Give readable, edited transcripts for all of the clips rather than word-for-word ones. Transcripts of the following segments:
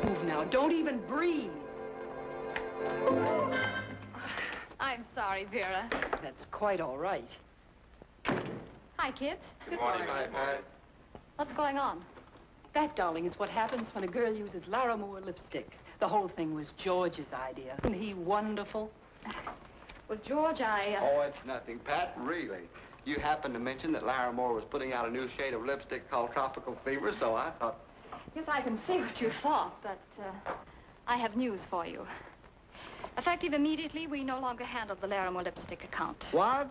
Move now. Don't even breathe. I'm sorry, Vera. That's quite all right. Hi, kids. Good morning, Pat. What's going on? That, darling, is what happens when a girl uses Lara Mohr lipstick. The whole thing was George's idea. Isn't he wonderful? Well, George, Oh, it's nothing, Pat, really. You happened to mention that Lara Mohr was putting out a new shade of lipstick called Tropical Fever, so I thought... Yes, I can see what you thought, but I have news for you. Effective immediately, we no longer handle the Lara Mohr lipstick account. What?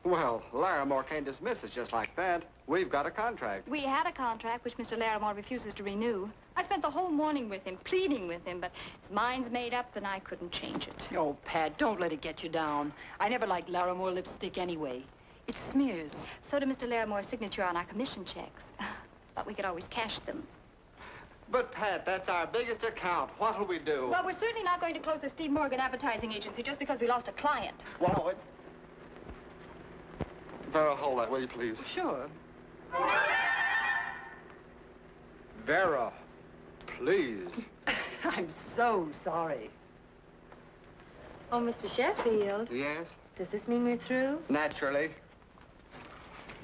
Well, Lara Mohr can't dismiss us just like that. We've got a contract. We had a contract which Mr. Lara Mohr refuses to renew. I spent the whole morning with him, pleading with him, but his mind's made up and I couldn't change it. Oh, Pat, don't let it get you down. I never liked Lara Mohr lipstick anyway. It smears. So did Mr. Lara Mohr's signature on our commission checks. But we could always cash them. But, Pat, that's our biggest account. What'll we do? Well, we're certainly not going to close the Steve Morgan advertising agency just because we lost a client. Well, it... Vera, hold that, will you, please? Sure. Vera, please. I'm so sorry. Oh, Mr. Sheffield. Yes? Does this mean we're through? Naturally.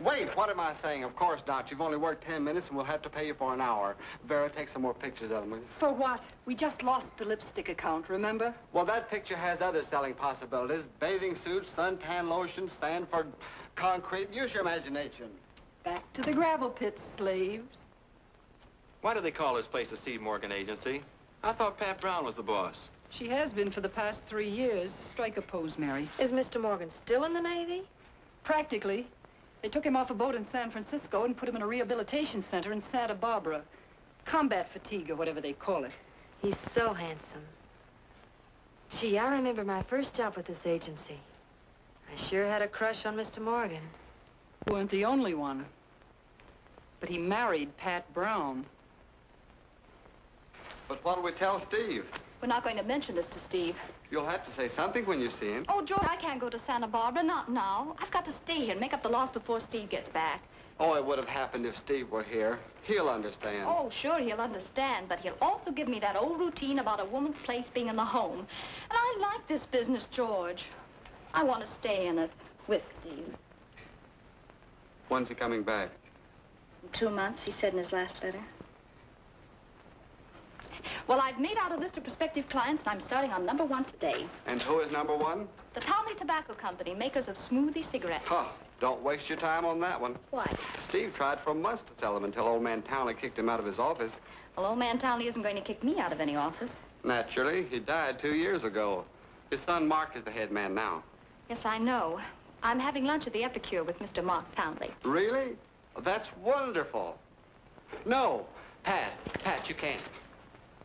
Wait, what am I saying? Of course not. You've only worked 10 minutes and we'll have to pay you for an hour. Vera, take some more pictures of them, will you? For what? We just lost the lipstick account, remember? Well, that picture has other selling possibilities. Bathing suits, suntan lotion, Stanford concrete. Use your imagination. Back to the gravel pits, slaves. Why do they call this place the Steve Morgan Agency? I thought Pat Brown was the boss. She has been for the past 3 years. Strike a pose, Mary. Is Mr. Morgan still in the Navy? Practically. They took him off a boat in San Francisco and put him in a rehabilitation center in Santa Barbara. Combat fatigue, or whatever they call it. He's so handsome. Gee, I remember my first job with this agency. I sure had a crush on Mr. Morgan. You weren't the only one. But he married Pat Brown. But what'll we tell Steve? We're not going to mention this to Steve. You'll have to say something when you see him. Oh, George, I can't go to Santa Barbara, not now. I've got to stay here and make up the loss before Steve gets back. Oh, it would have happened if Steve were here. He'll understand. Oh, sure, he'll understand, but he'll also give me that old routine about a woman's place being in the home. And I like this business, George. I want to stay in it with Steve. When's he coming back? In 2 months, he said in his last letter. Well, I've made out a list of prospective clients, and I'm starting on #1 today. And who is #1? The Townley Tobacco Company, makers of smoothie cigarettes. Huh. Don't waste your time on that one. Why? Steve tried for months to sell them until old man Townley kicked him out of his office. Well, old man Townley isn't going to kick me out of any office. Naturally. He died 2 years ago. His son Mark is the head man now. Yes, I know. I'm having lunch at the Epicure with Mr. Mark Townley. Really? That's wonderful. No, Pat, you can't.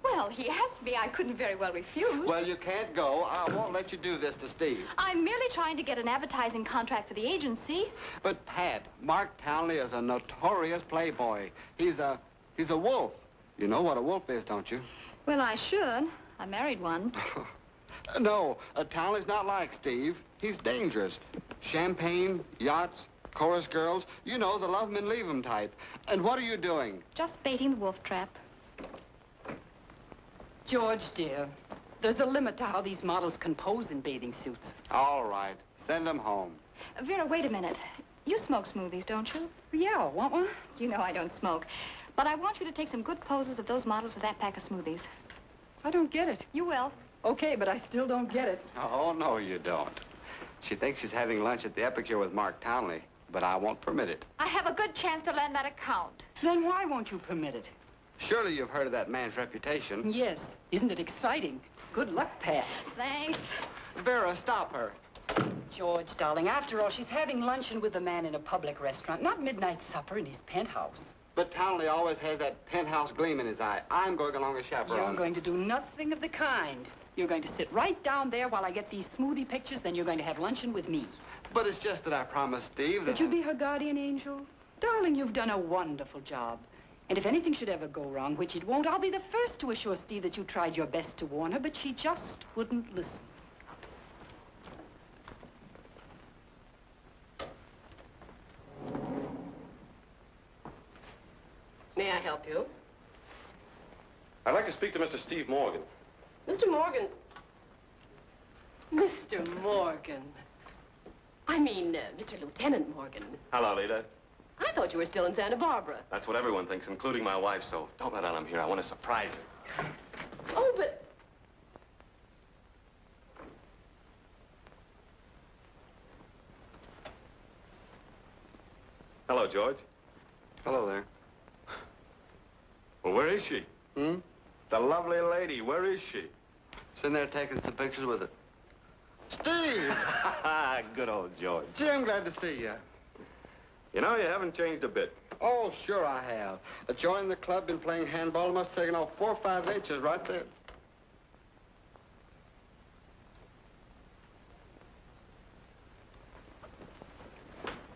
Well, he asked me. I couldn't very well refuse. Well, you can't go. I won't let you do this to Steve. I'm merely trying to get an advertising contract for the agency. But, Pat, Mark Townley is a notorious playboy. He's a wolf. You know what a wolf is, don't you? Well, I should. I married one. No, Townley's not like Steve. He's dangerous. Champagne, yachts, chorus girls. You know, the love 'em and leave 'em type. And what are you doing? Just baiting the wolf trap. George, dear, there's a limit to how these models can pose in bathing suits. All right. Send them home. Vera, wait a minute. You smoke smoothies, don't you? Yeah, want one? You know I don't smoke. But I want you to take some good poses of those models with that pack of smoothies. I don't get it. You will. Okay, but I still don't get it. Oh, no, you don't. She thinks she's having lunch at the Epicure with Mark Townley, but I won't permit it. I have a good chance to land that account. Then why won't you permit it? Surely you've heard of that man's reputation. Yes. Isn't it exciting? Good luck, Pat. Thanks. Vera, stop her. George, darling, after all, she's having luncheon with a man in a public restaurant, not midnight supper in his penthouse. But Townley always has that penthouse gleam in his eye. I'm going along as chaperone. You're going to do nothing of the kind. You're going to sit right down there while I get these smoothie pictures, then you're going to have luncheon with me. But it's just that I promised Steve that... Could you be her guardian angel? Darling, you've done a wonderful job. And if anything should ever go wrong, which it won't, I'll be the first to assure Steve that you tried your best to warn her, but she just wouldn't listen. May I help you? I'd like to speak to Mr. Steve Morgan. Mr. Morgan. Mr. Morgan. I mean, Mr. Lieutenant Morgan. Hello, Lita. I thought you were still in Santa Barbara. That's what everyone thinks, including my wife, so don't let on I'm here. I want to surprise her. Oh, but... Hello, George. Hello there. Well, where is she? Hmm? The lovely lady, where is she? Sitting there taking some pictures with it. Steve! Good old George. Gee, I'm glad to see you. You know, you haven't changed a bit. Oh, sure I have. Joining the club, been playing handball, must have taken off 4 or 5 inches right there.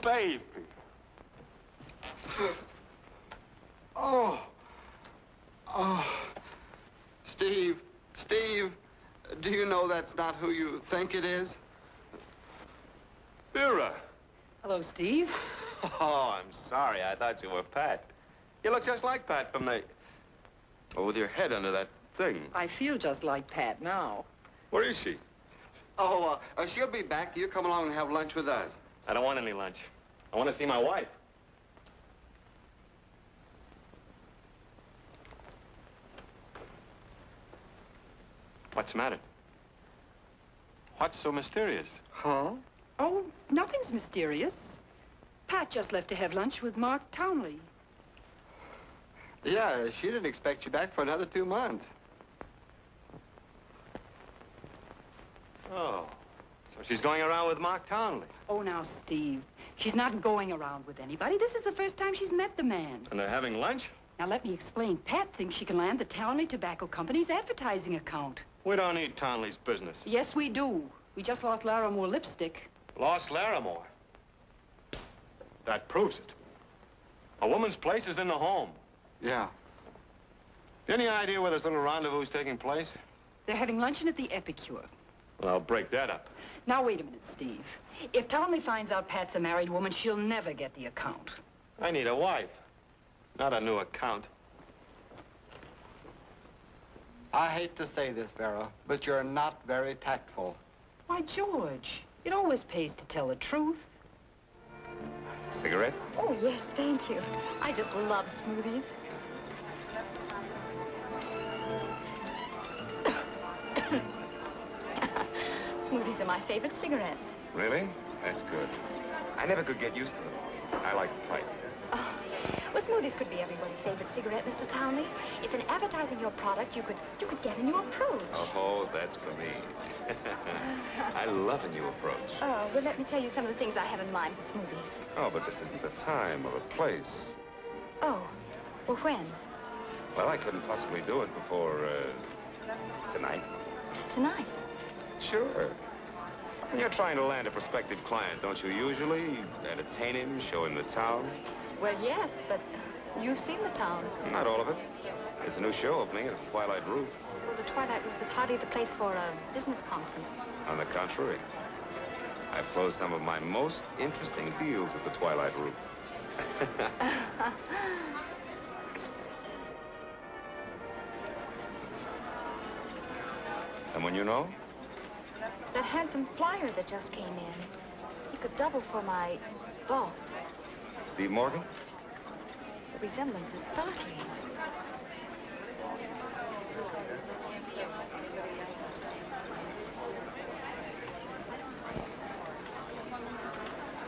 Baby. Oh. Oh. Steve, do you know that's not who you think it is? Vera. Hello, Steve. Oh, I'm sorry. I thought you were Pat. You look just like Pat from the... Oh, with your head under that thing. I feel just like Pat now. Where is she? Oh, she'll be back. You come along and have lunch with us. I don't want any lunch. I want to see my wife. What's the matter? What's so mysterious? Huh? Oh, nothing's mysterious. Pat just left to have lunch with Mark Townley. Yeah, she didn't expect you back for another 2 months. Oh, so she's going around with Mark Townley. Oh, now, Steve, she's not going around with anybody. This is the first time she's met the man. And they're having lunch? Now, let me explain. Pat thinks she can land the Townley Tobacco Company's advertising account. We don't need Townley's business. Yes, we do. We just lost Larimore lipstick. Lost Larimore. That proves it. A woman's place is in the home. Yeah. Any idea where this little rendezvous is taking place? They're having luncheon at the Epicure. Well, I'll break that up. Now, wait a minute, Steve. If Townley finds out Pat's a married woman, she'll never get the account. I need a wife, not a new account. I hate to say this, Vera, but you're not very tactful. Why, George, it always pays to tell the truth. Cigarette? Oh, yes, thank you. I just love smoothies. Smoothies are my favorite cigarettes. Really? That's good. I never could get used to them. I like the pipe. Oh, well, smoothies could be everybody's favorite cigarette, Mr. Townley. If in advertising your product, you could get a new approach. Oh, that's for me. I love a new approach. Oh, well, let me tell you some of the things I have in mind for smoothies. Oh, but this isn't the time or the place. Oh, well, when? Well, I couldn't possibly do it before, tonight. Tonight. Sure. When you're trying to land a prospective client, don't you usually entertain him, show him the town? Well, yes, but you've seen the town. Not all of it. There's a new show opening at the Twilight Roof. Well, the Twilight Roof is hardly the place for a business conference. On the contrary, I've closed some of my most interesting deals at the Twilight Roof. Someone you know? That handsome flyer that just came in. He could double for my boss. Steve Morgan? The resemblance is startling.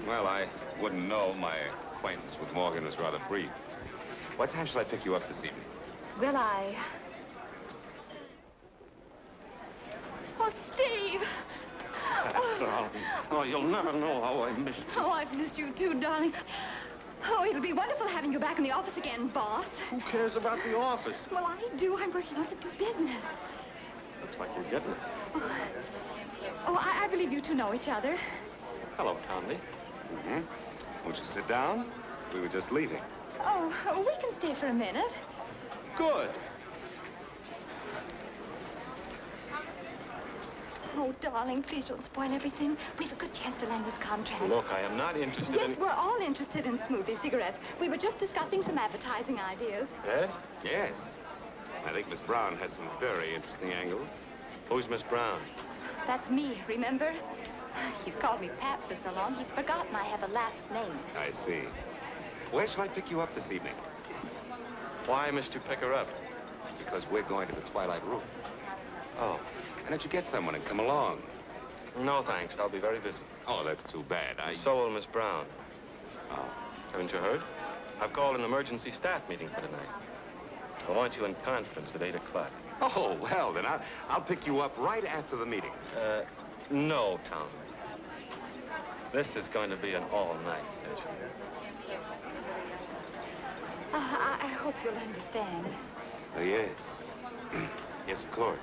Well, I wouldn't know. My acquaintance with Morgan was rather brief. What time shall I pick you up this evening? Will I? Oh, Steve! Darling. Oh, you'll never know how I missed you. Oh, I've missed you too, darling. Oh, it'll be wonderful having you back in the office again, boss. Who cares about the office? Well, I do. I'm working on some new business. Looks like we're getting it. Oh, I believe you two know each other. Hello, Townley. Mm-hmm. Won't you sit down? We were just leaving. Oh, we can stay for a minute. Good. Oh, darling, please don't spoil everything. We have a good chance to land this contract. Look, I am not interested in... Yes, we're all interested in smoothie cigarettes. We were just discussing some advertising ideas. Yes? Yes. I think Miss Brown has some very interesting angles. Who's Miss Brown? That's me, remember? He's called me Pat for so long, he's forgotten I have a last name. I see. Where shall I pick you up this evening? Why must you pick her up? Because we're going to the Twilight Room. Oh, Why don't you get someone and come along? no thanks. I'll be very busy. Oh, that's too bad. So will Miss Brown. Oh. Haven't you heard? I've called an emergency staff meeting for tonight. I want you in conference at 8 o'clock. Oh, well, then I'll pick you up right after the meeting. No, Tom. This is going to be an all-night session. I hope you'll understand. Oh, yes. Yes, of course.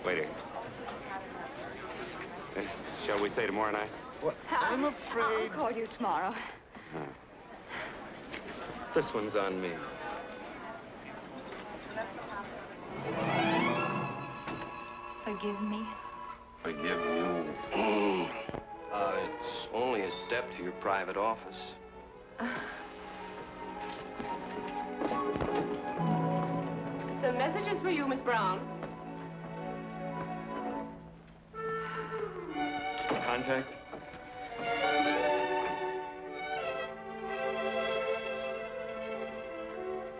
Waiting. Shall we say tomorrow night? Well, I'm afraid... I'll call you tomorrow. This one's on me. Forgive me. Forgive you. It's only a step to your private office. The message is for you, Miss Brown. Contact?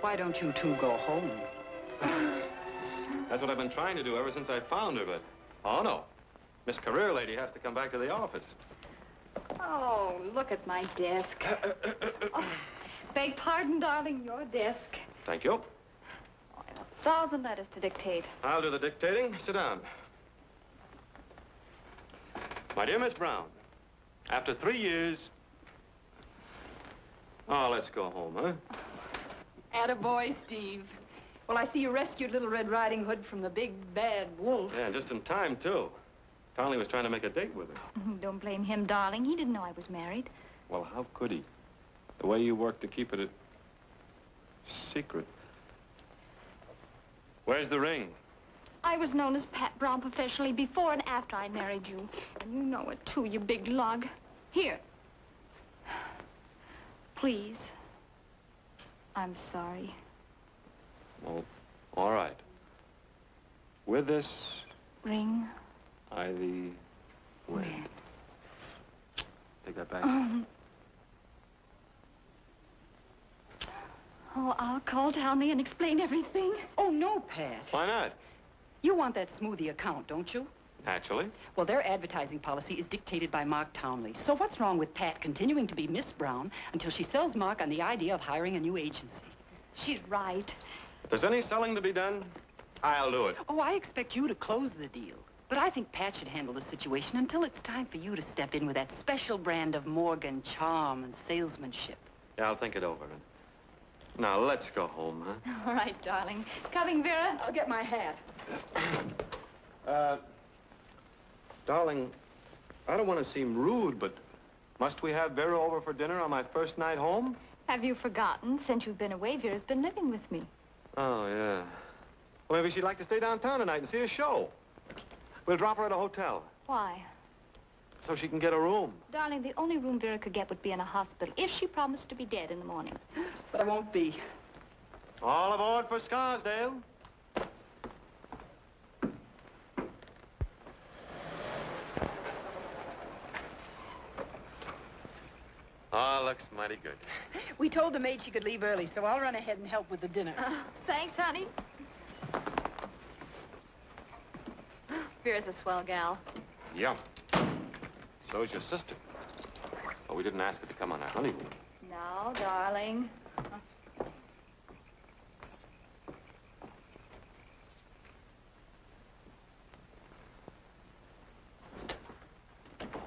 Why don't you two go home? That's what I've been trying to do ever since I found her, but... Oh, no. Miss Career Lady has to come back to the office. Oh, look at my desk. Oh, beg pardon, darling, your desk. Thank you. Oh, I have 1,000 letters to dictate. I'll do the dictating. Sit down. My dear Miss Brown, after 3 years... Oh, let's go home, huh? Attaboy, Steve. Well, I see you rescued Little Red Riding Hood from the big, bad wolf. Yeah, just in time, too. Conley was trying to make a date with her. Don't blame him, darling. He didn't know I was married. Well, how could he? The way you worked to keep it a secret. Where's the ring? I was known as Pat Brown professionally before and after I married you. And you know it, too, you big lug. Here. Please. I'm sorry. Well, all right. With this, Ring. I the win. Take that back. Oh, I'll call Tommy and explain everything. Oh, no, Pat. Why not? You want that smoothie account, don't you? Naturally. Well, their advertising policy is dictated by Mark Townley. So what's wrong with Pat continuing to be Miss Brown until she sells Mark on the idea of hiring a new agency? She's right. If there's any selling to be done, I'll do it. Oh, I expect you to close the deal. But I think Pat should handle the situation until it's time for you to step in with that special brand of Morgan charm and salesmanship. Yeah, I'll think it over. Now, let's go home, huh? All right, darling. Coming, Vera? I'll get my hat. Darling, I don't want to seem rude, but must we have Vera over for dinner on my first night home? Have you forgotten? Since you've been away, Vera's been living with me. Oh, yeah. Well, maybe she'd like to stay downtown tonight and see a show. We'll drop her at a hotel Why? so she can get a room. Darling, the only room Vera could get would be in a hospital if she promised to be dead in the morning. But I won't be. All aboard for Scarsdale. Oh, looks mighty good. We told the maid she could leave early, so I'll run ahead and help with the dinner. Thanks, honey. Vera's a swell gal. Yeah. So's your sister. But we didn't ask her to come on our honeymoon. No, darling.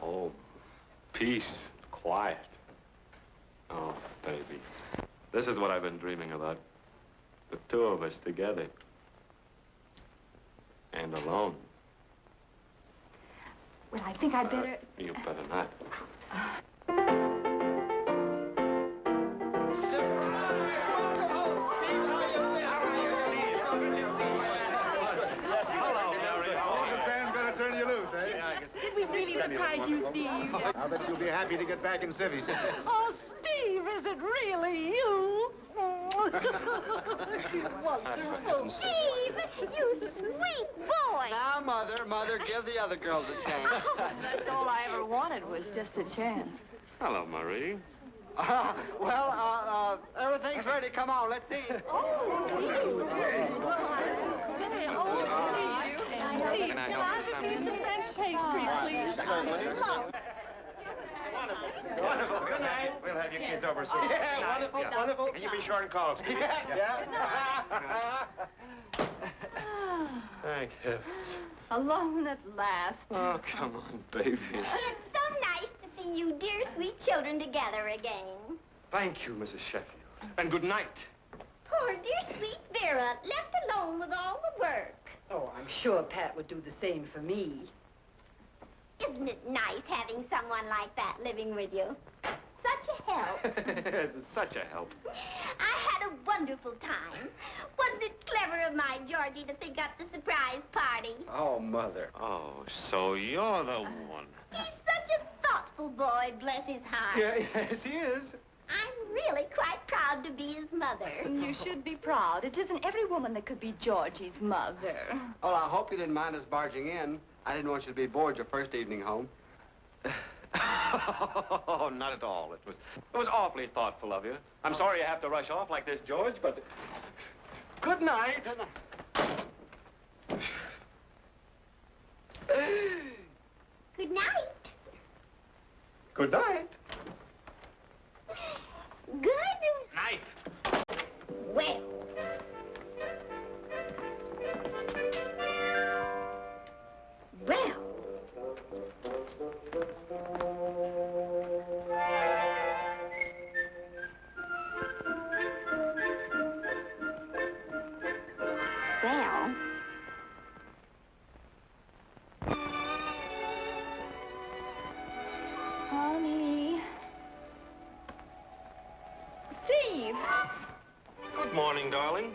Oh, peace, quiet. Oh, baby. This is what I've been dreaming about. The two of us together. And alone. Well, I think I'd better... You better not. Did we really surprise you, Steve? I'll bet you'll be happy to get back in civvies. Oh, Steve, is it really you? Steve, you sweet boy. Now, Mother, give the other girls a chance. That's all I ever wanted was just a chance. Hello, Marie. Well, everything's ready. Come on, let's eat. Can I help you with something? French pastry, please. Certainly. Wonderful. Good night. We'll have your kids over soon. Yeah, wonderful, wonderful. And you be sure and call, Steve. Thank heavens. Alone at last. Oh, come on, baby. It's so nice to see you dear sweet children together again. Thank you, Mrs. Sheffield. And good night. Poor dear sweet Vera, left alone with all the work. Oh, I'm sure Pat would do the same for me. Isn't it nice having someone like that living with you? Such a help. It's such a help. I had a wonderful time. Wasn't it clever of my Georgie to think up the surprise party? Oh, Mother. Oh, so you're the one. He's such a thoughtful boy, bless his heart. Yes, he is. I'm really quite proud to be his mother. You should be proud. It isn't every woman that could be Georgie's mother. Well, I hope you didn't mind us barging in. I didn't want you to be bored your first evening home. Oh, not at all. It was awfully thoughtful of you. I'm sorry you have to rush off like this, George, but... Good night. Good night. Good night. Good night. Good Night. well. Well. Well. Honey. Steve! Good morning, darling.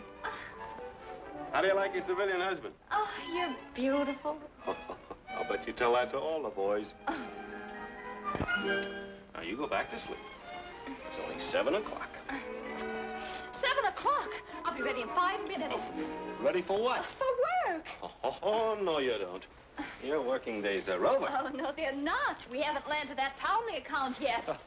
How do you like your civilian husband? Oh, you're beautiful. I'll bet you tell that to all the boys. Now, you go back to sleep. It's only 7 o'clock. 7 o'clock. I'll be ready in 5 minutes. Ready for what? For work. Oh, no, you don't. Your working days are over. Oh, no, they're not. We haven't landed that Townley account yet.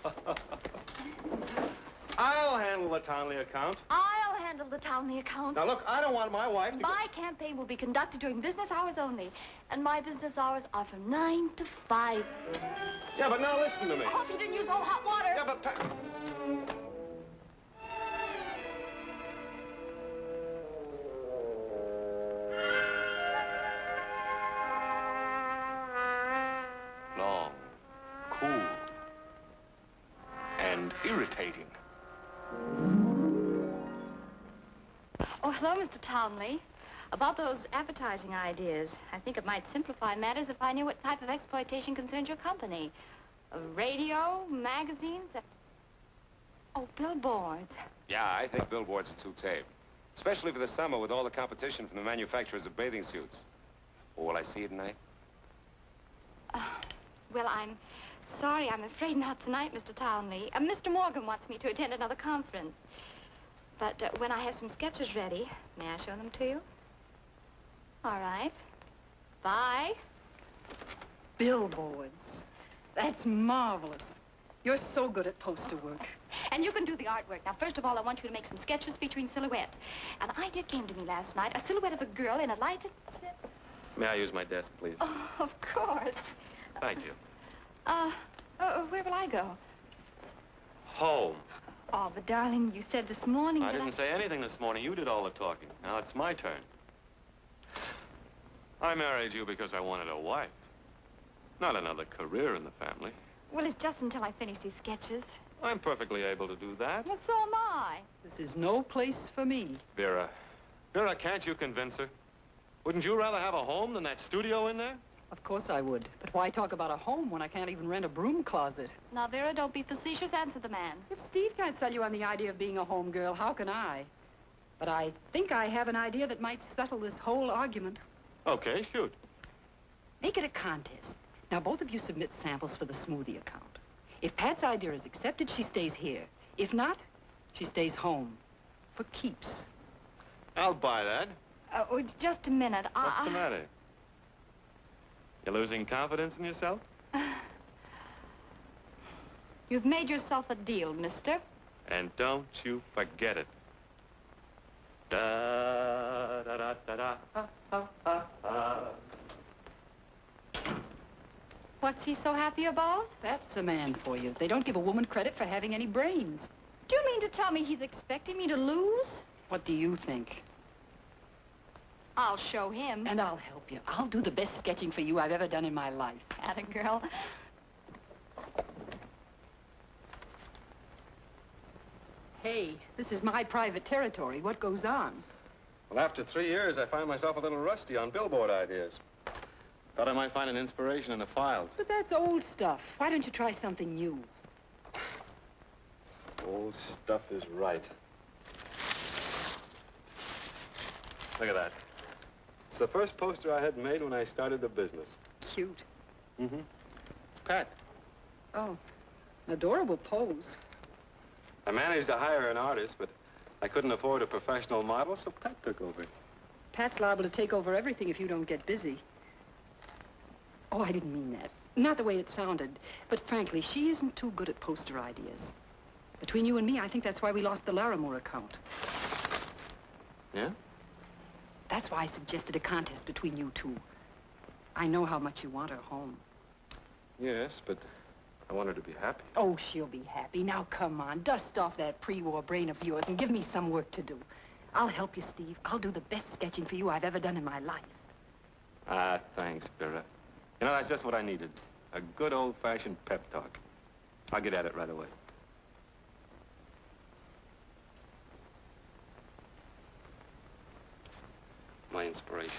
I'll handle the Townley account. I'll handle the Townley account. Now, look, I don't want my wife to... My campaign will be conducted during business hours only. And my business hours are from 9 to 5. Yeah, but now listen to me. I hope you didn't use all hot water. Yeah, but... Long, cool, and irritating. Oh, hello, Mr. Townley. About those advertising ideas, I think it might simplify matters if I knew what type of exploitation concerns your company. Radio, magazines, oh, billboards. Yeah, I think billboards are too tame. Especially for the summer with all the competition from the manufacturers of bathing suits. Oh, will I see you tonight? Well, I'm sorry. I'm afraid not tonight, Mr. Townley. Mr. Morgan wants me to attend another conference. But when I have some sketches ready, may I show them to you? All right. Bye. Billboards. That's marvelous. You're so good at poster work. And you can do the artwork. Now, first of all, I want you to make some sketches featuring silhouette. An idea came to me last night, a silhouette of a girl in a lighted... May I use my desk, please? Oh, of course. Thank you. Where will I go? Home. Oh, but darling, you said this morning I that didn't say anything this morning. You did all the talking. Now it's my turn. I married you because I wanted a wife. Not another career in the family. Well, it's just until I finish these sketches. I'm perfectly able to do that. Well, so am I. This is no place for me. Vera, can't you convince her? Wouldn't you rather have a home than that studio in there? Of course I would. But why talk about a home when I can't even rent a broom closet? Now, Vera, don't be facetious. Answer the man. If Steve can't sell you on the idea of being a home girl, how can I? But I think I have an idea that might settle this whole argument. Okay, shoot. Make it a contest. Now, both of you submit samples for the smoothie account. If Pat's idea is accepted, she stays here. If not, she stays home. for keeps. I'll buy that. Oh, just a minute. What's the matter? You're losing confidence in yourself? You've made yourself a deal, mister. And don't you forget it. Da da da da da ha, ha, ha, ha. What's he so happy about? That's a man for you. They don't give a woman credit for having any brains. Do you mean to tell me he's expecting me to lose? What do you think? I'll show him. And I'll help you. I'll do the best sketching for you I've ever done in my life. Atta girl. Hey, this is my private territory. What goes on? Well, after 3 years, I find myself a little rusty on billboard ideas. Thought I might find an inspiration in the files. But that's old stuff. Why don't you try something new? Old stuff is right. Look at that. It's the first poster I had made when I started the business. Cute. Mm-hmm. It's Pat. Oh, adorable pose. I managed to hire an artist, but I couldn't afford a professional model, so Pat took over. Pat's liable to take over everything if you don't get busy. Oh, I didn't mean that. Not the way it sounded. But frankly, she isn't too good at poster ideas. Between you and me, I think that's why we lost the Larimore account. Yeah? That's why I suggested a contest between you two. I know how much you want her home. Yes, but I want her to be happy. Oh, she'll be happy. Now, come on. Dust off that pre-war brain of yours and give me some work to do. I'll help you, Steve. I'll do the best sketching for you I've ever done in my life. Ah, thanks, Vera. You know, that's just what I needed. A good old-fashioned pep talk. I'll get at it right away. My inspiration.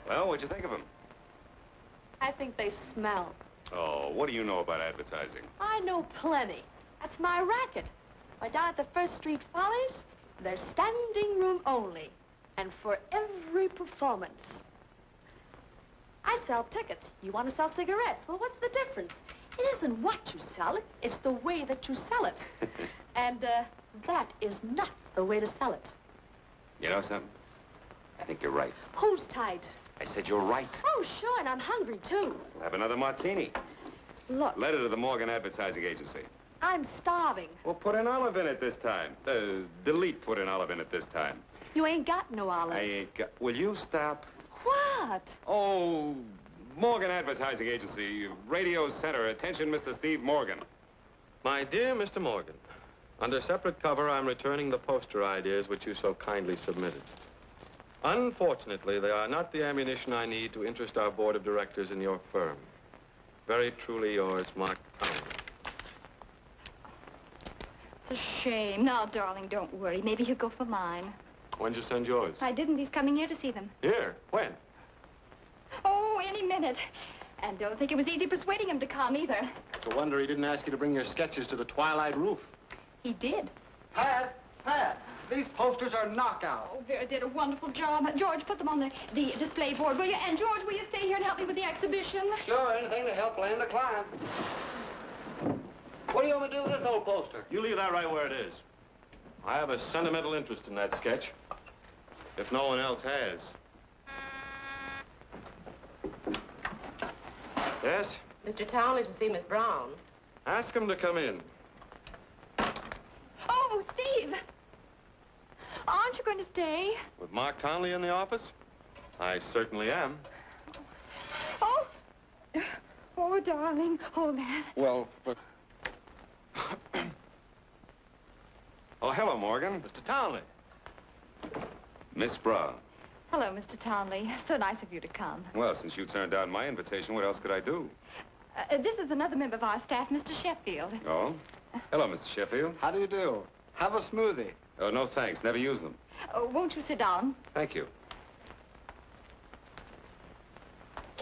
Well, what'd you think of them? I think they smell. Oh, what do you know about advertising? I know plenty. That's my racket. Why, down at the First Street Follies, they're standing room only. And for every performance. I sell tickets. You want to sell cigarettes. Well, what's the difference? It isn't what you sell, it's the way that you sell it. And that is not the way to sell it. You know something? I think you're right. Who's tight? I said you're right. Oh, sure, and I'm hungry, too. Have another martini. Look, Letter to the Morgan Advertising Agency. I'm starving. Well, put an olive in it this time. Delete put an olive in it this time. You ain't got no olives. I ain't got... Will you stop? What? Oh, Morgan Advertising Agency, Radio Center. Attention, Mr. Steve Morgan. My dear Mr. Morgan, under separate cover, I'm returning the poster ideas which you so kindly submitted. Unfortunately, they are not the ammunition I need to interest our board of directors in your firm. Very truly yours, Mark Townley. It's a shame. Now, darling, don't worry. Maybe he'll go for mine. When'd you send yours? I didn't. He's coming here to see them. Here? When? Oh, any minute. And don't think it was easy persuading him to come either. It's a wonder he didn't ask you to bring your sketches to the Twilight Roof. He did. Pat, these posters are knockout. Oh, Vera did a wonderful job. George, put them on the display board, will you? And George, will you stay here and help me with the exhibition? Sure, anything to help land the client. What do you want me to do with this old poster? You leave that right where it is. I have a sentimental interest in that sketch, if no one else has. Yes? Mr. Townley to see Miss Brown. Ask him to come in. Oh, Steve! Aren't you going to stay? With Mark Townley in the office? I certainly am. Oh! Oh, darling. Hold that. Well, but... Oh, hello, Morgan. Mr. Townley. Miss Brown. Hello, Mr. Townley. So nice of you to come. Well, since you turned down my invitation, what else could I do? This is another member of our staff, Mr. Sheffield. Oh? Hello, Mr. Sheffield. How do you do? Have a smoothie. Oh, no thanks. Never use them. Won't you sit down? Thank you.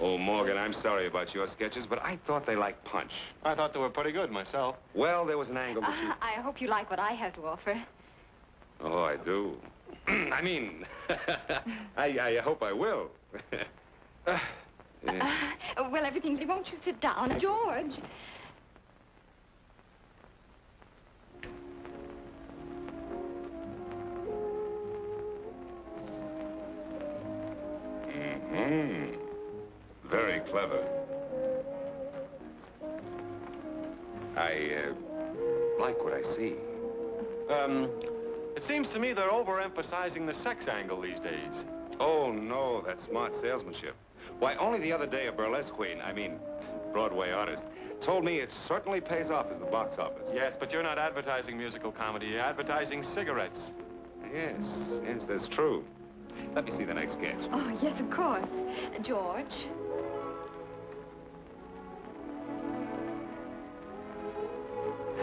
Oh, Morgan, I'm sorry about your sketches, but I thought they liked punch. I thought they were pretty good myself. Well, there was an angle that you... I hope you like what I have to offer. Oh, I do. I mean, I hope I will. Yeah. Well, everything's... Won't you sit down? George! Mm-hmm. Very clever. I like what I see. It seems to me they're overemphasizing the sex angle these days. Oh, no, that's smart salesmanship. Why, only the other day a burlesque queen, I mean, Broadway artist, told me it certainly pays off as the box office. Yes, but you're not advertising musical comedy. You're advertising cigarettes. Yes, yes, that's true. Let me see the next sketch. Oh, yes, of course. George.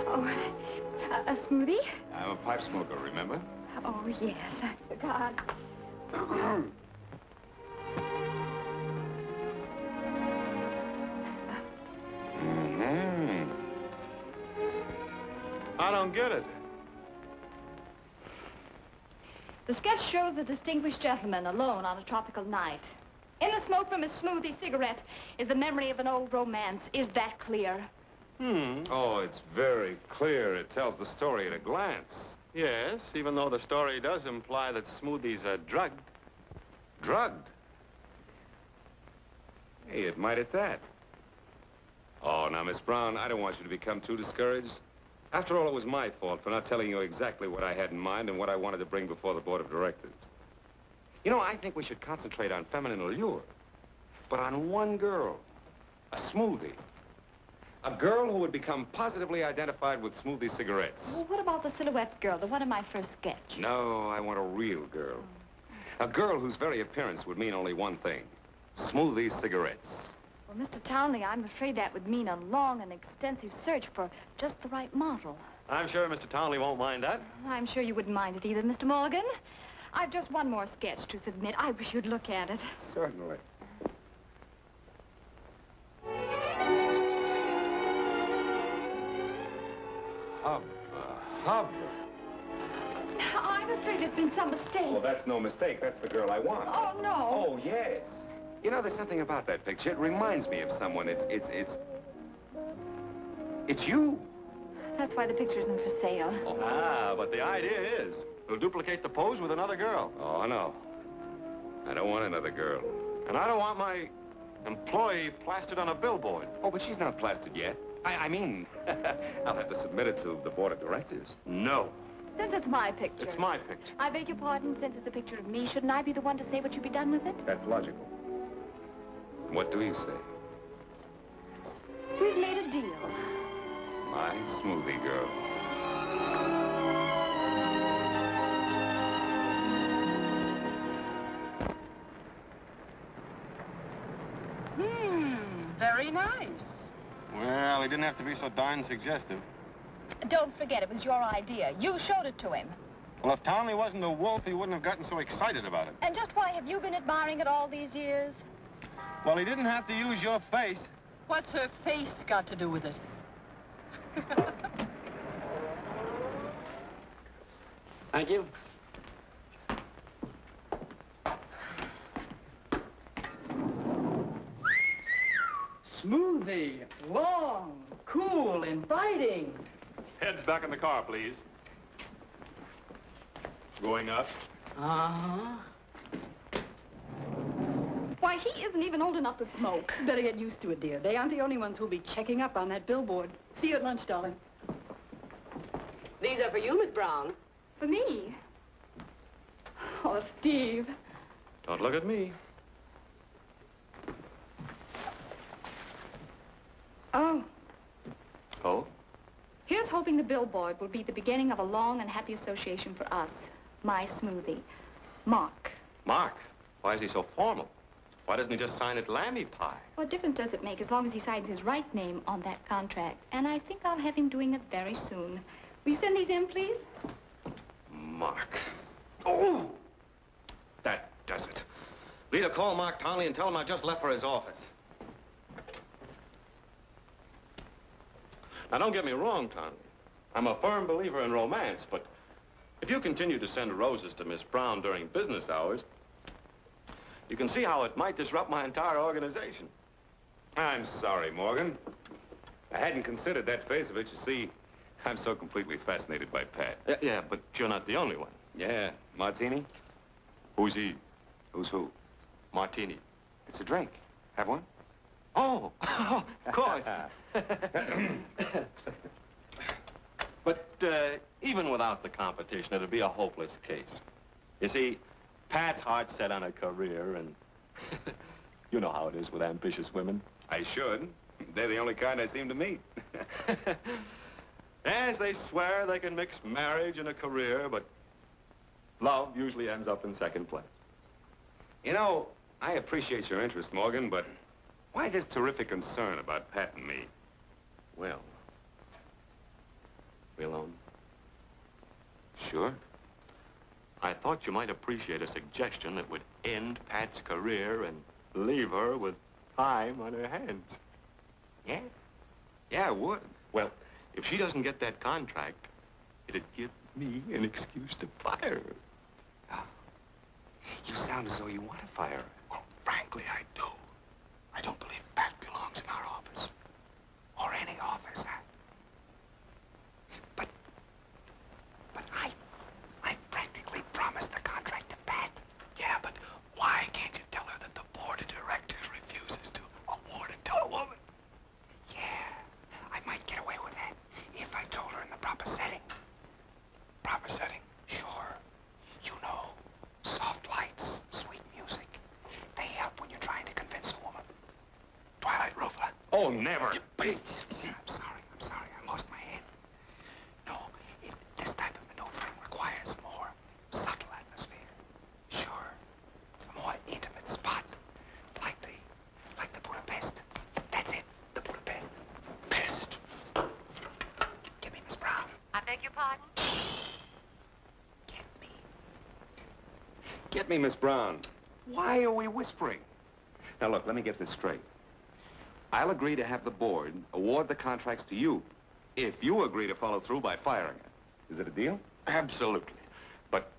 Oh, a smoothie? I'm a pipe smoker, remember? Oh, yes, I forgot. Mm-hmm. I don't get it. The sketch shows a distinguished gentleman alone on a tropical night. In the smoke from his smoothie cigarette is the memory of an old romance. Is that clear? Oh, it's very clear. It tells the story at a glance. Yes, even though the story does imply that smoothies are drugged. Drugged? Hey, it might at that. Oh, now, Miss Brown, I don't want you to become too discouraged. After all, it was my fault for not telling you exactly what I had in mind and what I wanted to bring before the board of directors. You know, I think we should concentrate on feminine allure, but on one girl, a smoothie. A girl who would become positively identified with smoothie cigarettes. Well, what about the silhouette girl, the one in my first sketch? No, I want a real girl. A girl whose very appearance would mean only one thing. Smoothie cigarettes. Well, Mr. Townley, I'm afraid that would mean a long and extensive search for just the right model. I'm sure Mr. Townley won't mind that. I'm sure you wouldn't mind it either, Mr. Morgan. I've just one more sketch to submit. I wish you'd look at it. Certainly. Hubba. I'm afraid there's been some mistake. Well, that's no mistake. That's the girl I want. Oh, no. Oh, yes. You know, there's something about that picture. It reminds me of someone. It's you. That's why the picture isn't for sale. Oh. Ah, but the idea is we'll duplicate the pose with another girl. Oh, no. I don't want another girl. And I don't want my employee plastered on a billboard. Oh, but she's not plastered yet. I mean, I'll have to submit it to the board of directors. No. Since it's my picture. It's my picture. I beg your pardon, since it's a picture of me, shouldn't I be the one to say what should be done with it? That's logical. What do you say? We've made a deal. My smoothie girl. Very nice. Well, he didn't have to be so darn suggestive. Don't forget, it was your idea. You showed it to him. Well, if Townley wasn't a wolf, he wouldn't have gotten so excited about it. And just why have you been admiring it all these years? Well, he didn't have to use your face. What's her face got to do with it? Thank you. Smoothie, long, cool, inviting. Heads back in the car, please. Going up. Uh-huh. Why, he isn't even old enough to smoke. Better get used to it, dear. They aren't the only ones who'll be checking up on that billboard. See you at lunch, darling. These are for you, Miss Brown. For me? Oh, Steve. Don't look at me. Oh. Oh? Here's hoping the billboard will be the beginning of a long and happy association for us. My smoothie. Mark. Mark? Why is he so formal? Why doesn't he just sign it Lammy Pie? What difference does it make as long as he signs his right name on that contract? And I think I'll have him doing it very soon. Will you send these in, please? Mark. Oh! That does it. Lita, call Mark Townley and tell him I just left for his office. Now, don't get me wrong, Townley. I'm a firm believer in romance, but if you continue to send roses to Miss Brown during business hours, you can see how it might disrupt my entire organization. I'm sorry, Morgan. I hadn't considered that phase of it. You see, I'm so completely fascinated by Pat. Yeah, but you're not the only one. Yeah. Martini? Who's he? Who's who? Martini. It's a drink. Have one? Oh, of course. But even without the competition, it'd be a hopeless case. You see, Pat's heart set on a career, and you know how it is with ambitious women. I should. They're the only kind I seem to meet. Yes, they swear they can mix marriage and a career, but love usually ends up in second place. You know, I appreciate your interest, Morgan, but why this terrific concern about Pat and me? Well, we alone? Sure. I thought you might appreciate a suggestion that would end Pat's career and leave her with time on her hands. Yeah? Yeah, I would. Well, if she doesn't get that contract, it'd give me an excuse to fire her. Oh. You sound as though you want to fire her. Well, frankly, I do. I don't believe Pat belongs in our office. Or any office, huh? But I practically promised the contract to Pat. Yeah, but why can't you tell her that the board of directors refuses to award it to a woman? Yeah, I might get away with that if I told her in the proper setting. Proper setting? Sure. You know, soft lights, sweet music. They help when you're trying to convince a woman. Twilight Roof, huh? Oh, never. I'm sorry. I lost my head. No, this type of maneuvering requires more subtle atmosphere. Sure. A more intimate spot. Like the Budapest. That's it. The Budapest. Pest. Get me, Miss Brown. I beg your pardon? Get me, Miss Brown. Why are we whispering? Now, look, let me get this straight. I'll agree to have the board award the contracts to you if you agree to follow through by firing her. Is it a deal? Absolutely. But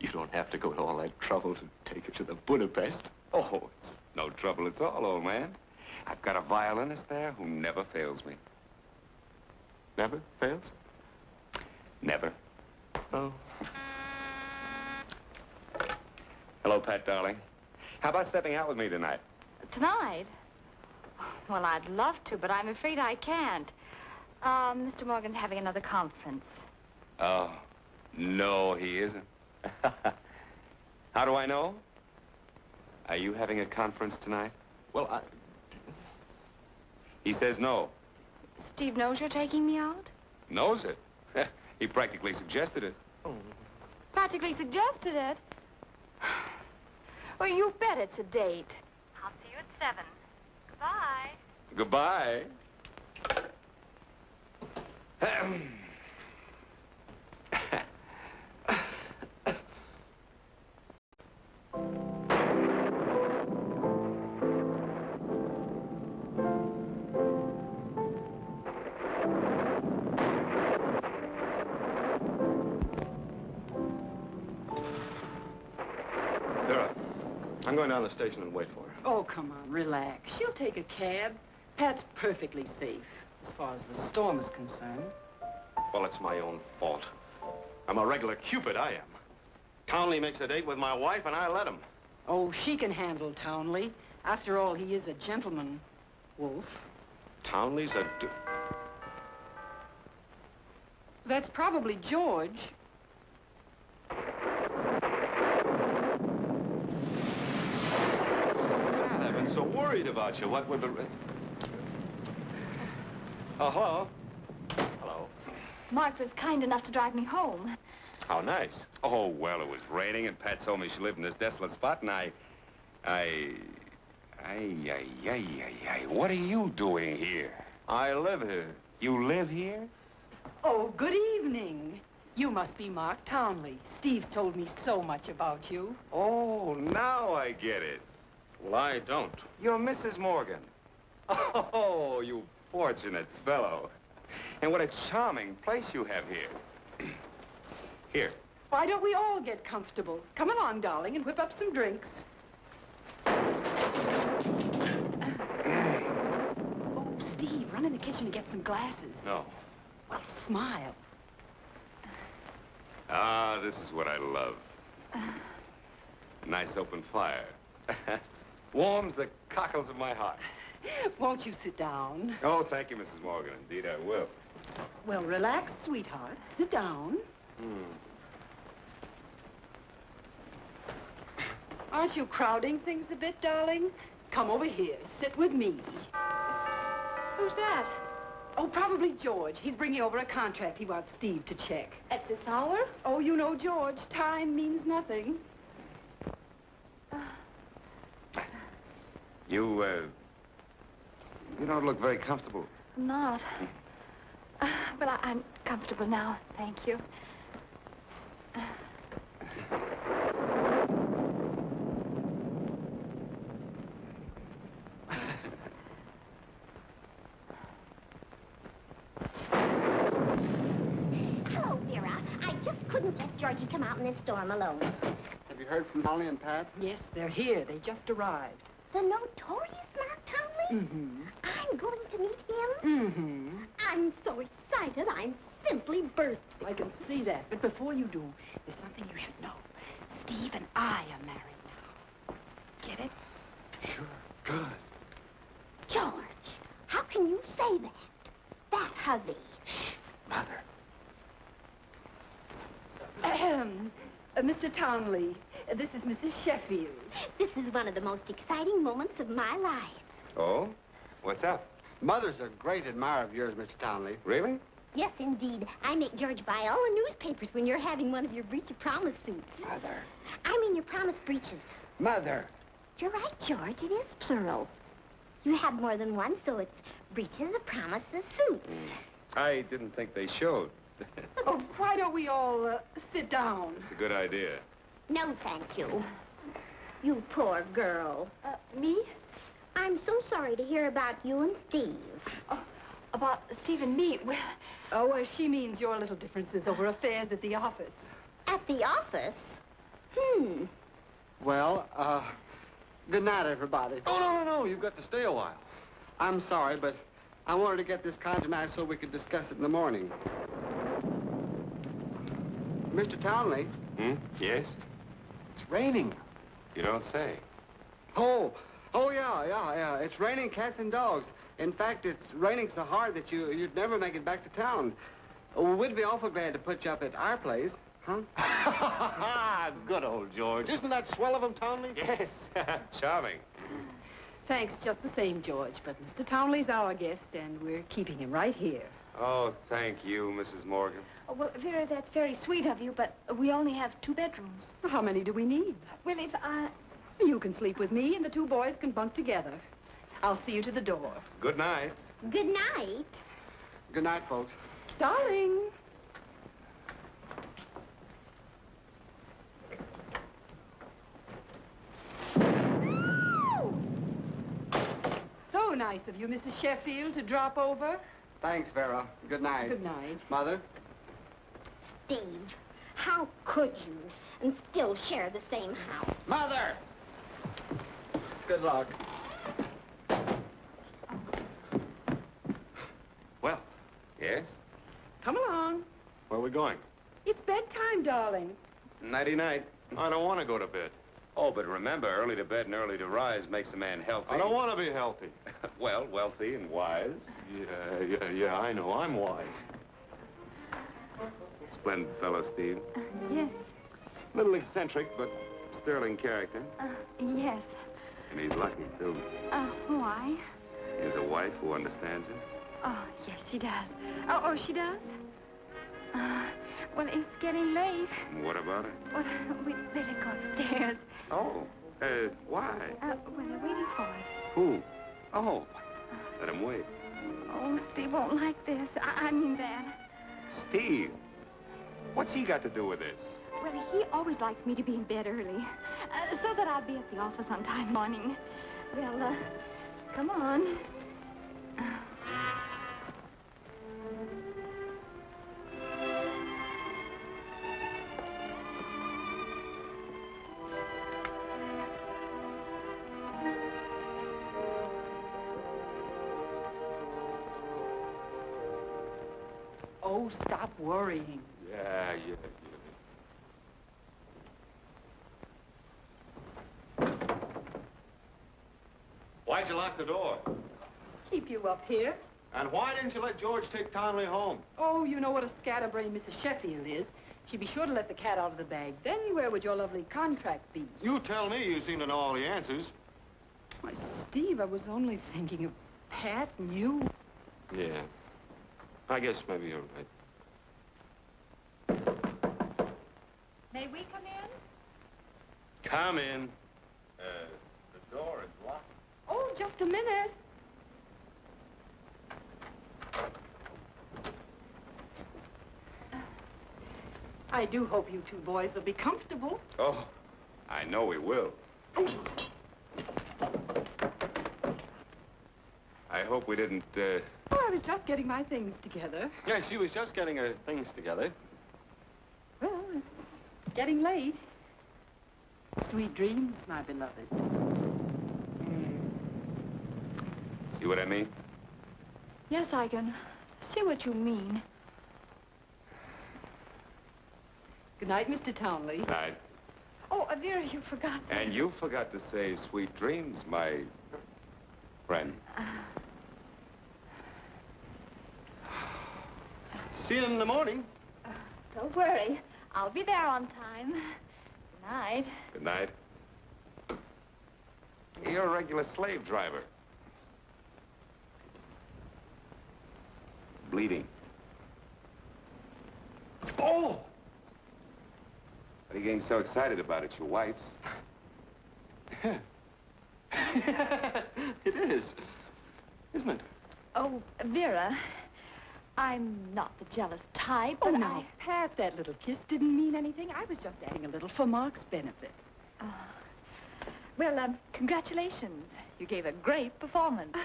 you don't have to go to all that trouble to take her to the Budapest. Oh, it's no trouble at all, old man. I've got a violinist there who never fails me. Never fails? Never. Oh. Hello, Pat, darling. How about stepping out with me tonight? Tonight? Well, I'd love to, but I'm afraid I can't. Mr. Morgan's having another conference. Oh, no, he isn't. How do I know? Are you having a conference tonight? Well, He says no. Steve knows you're taking me out? Knows it. He practically suggested it. oh. Practically suggested it. Well, you bet it's a date. I'll see you at 7. Goodbye. Goodbye. Vera, I'm going down to the station and wait for her. Oh, come on, relax. She'll take a cab. Pat's perfectly safe, as far as the storm is concerned. Well, it's my own fault. I'm a regular Cupid, I am. Townley makes a date with my wife, and I let him. Oh, she can handle Townley. After all, he is a gentleman, Wolf. Townley's a... That's probably George. God, I've been so worried about you. What would the... Oh, hello. Hello. Mark was kind enough to drive me home. How nice. Oh, well, it was raining, and Pat told me she lived in this desolate spot, and what are you doing here? I live here. You live here? Oh, good evening. You must be Mark Townley. Steve's told me so much about you. Oh, now I get it. Well, I don't. You're Mrs. Morgan. Oh, you fortunate fellow. And what a charming place you have here. Here. Why don't we all get comfortable? Come along, darling, and whip up some drinks. Oh, Steve, run in the kitchen and get some glasses. No. Well, smile. Ah, this is what I love. Nice open fire. Warms the cockles of my heart. Won't you sit down? Oh, thank you, Mrs. Morgan. Indeed, I will. Well, relax, sweetheart. Sit down. Aren't you crowding things a bit, darling? Come over here. Sit with me. Who's that? Oh, probably George. He's bringing over a contract he wants Steve to check. At this hour? Oh, you know, George, time means nothing. You don't look very comfortable. I'm not. But I'm comfortable now, thank you. Hello, Vera. I just couldn't let Georgie come out in this storm alone. Have you heard from Holly and Pat? Yes, they're here. They just arrived. The notorious Mark Townley? Mm-hmm. I'm going to meet him? Mm-hmm. I'm so excited, I'm simply bursting. I can see that. But before you do, there's something you should know. Steve and I are married now. Get it? Sure. Good. George, how can you say that? That hubby. Shh, Mother. Mr. Townley, this is Mrs. Sheffield. This is one of the most exciting moments of my life. Oh? What's up? Mother's a great admirer of yours, Mr. Townley. Really? Yes, indeed. I make George buy all the newspapers when you're having one of your breach of promise suits. Mother. I mean your promise breaches. Mother. You're right, George. It is plural. You have more than one, so it's breaches of promises suits. I didn't think they showed. Oh, why don't we all sit down? It's a good idea. No, thank you. You poor girl. Me? I'm so sorry to hear about you and Steve. Oh, about Steve and me. Well, Oh, she means your little differences over affairs at the office. At the office? Well, good night, everybody. Oh, no. You've got to stay a while. I'm sorry, but I wanted to get this card tonight so we could discuss it in the morning. Mr. Townley, Yes? it's raining. You don't say. Oh, yeah. It's raining cats and dogs. In fact, it's raining so hard that you'd never make it back to town. Oh, we'd be awful glad to put you up at our place, huh? Good old George. Isn't that swell of him, Townley? Yes. Charming. Thanks just the same, George. But Mr. Townley's our guest, and we're keeping him right here. Oh, thank you, Mrs. Morgan. oh, well, Vera, that's very sweet of you, but we only have 2 bedrooms. Well, how many do we need? Well, if You can sleep with me, and the 2 boys can bunk together. I'll see you to the door. Good night. Good night. Good night, folks. Darling. So nice of you, Mrs. Sheffield, to drop over. Thanks, Vera. Good night. Good night. Mother? Steve, how could you and still share the same house? Mother! Good luck. Well, yes? Come along. Where are we going? It's bedtime, darling. Nighty-night. I don't want to go to bed. Oh, but remember, early to bed and early to rise makes a man healthy. I don't want to be healthy. Well, wealthy and wise. Yeah, I know. I'm wise. Splendid fellow, Steve. Yes. Little eccentric, but sterling character. Yes. And he's lucky, too. Why? He has a wife who understands him. Oh, yes, she does. Oh, she does? Well, it's getting late. What about it? Well, we'd better go upstairs. Oh, why? Well, they're waiting for us. Who? Oh, let him wait. Oh, Steve won't like this. I mean that. Steve? What's he got to do with this? Well, he always likes me to be in bed early, so that I'll be at the office on time morning. Well, come on. Oh, stop worrying. Yeah. Why'd you lock the door? Keep you up here. And why didn't you let George take Townley home? Oh, you know what a scatterbrain Mrs. Sheffield is. She'd be sure to let the cat out of the bag. Then where would your lovely contract be? You tell me. You seem to know all the answers. Why, Steve, I was only thinking of Pat and you. Yeah. I guess maybe you're right. May we come in? Come in. The door is locked. Oh, just a minute. I do hope you two boys will be comfortable. Oh, I know we will. I hope we didn't, Oh, I was just getting my things together. Yeah, she was just getting her things together. Well, it's getting late. Sweet dreams, my beloved. See what I mean? Yes, I can see what you mean. Good night, Mr. Townley. Night. Oh, Vera, you forgot. And you forgot to say sweet dreams, my friend. See you in the morning. Don't worry. I'll be there on time. Good night. Good night. You're a regular slave driver. Bleeding. Oh! What are you getting so excited about? It's your wife's. It is. Isn't it? Oh, Vera, I'm not the jealous type, Oh, but now, Pat, that little kiss didn't mean anything. I was just adding a little for Mark's benefit. Well, congratulations. You gave a great performance.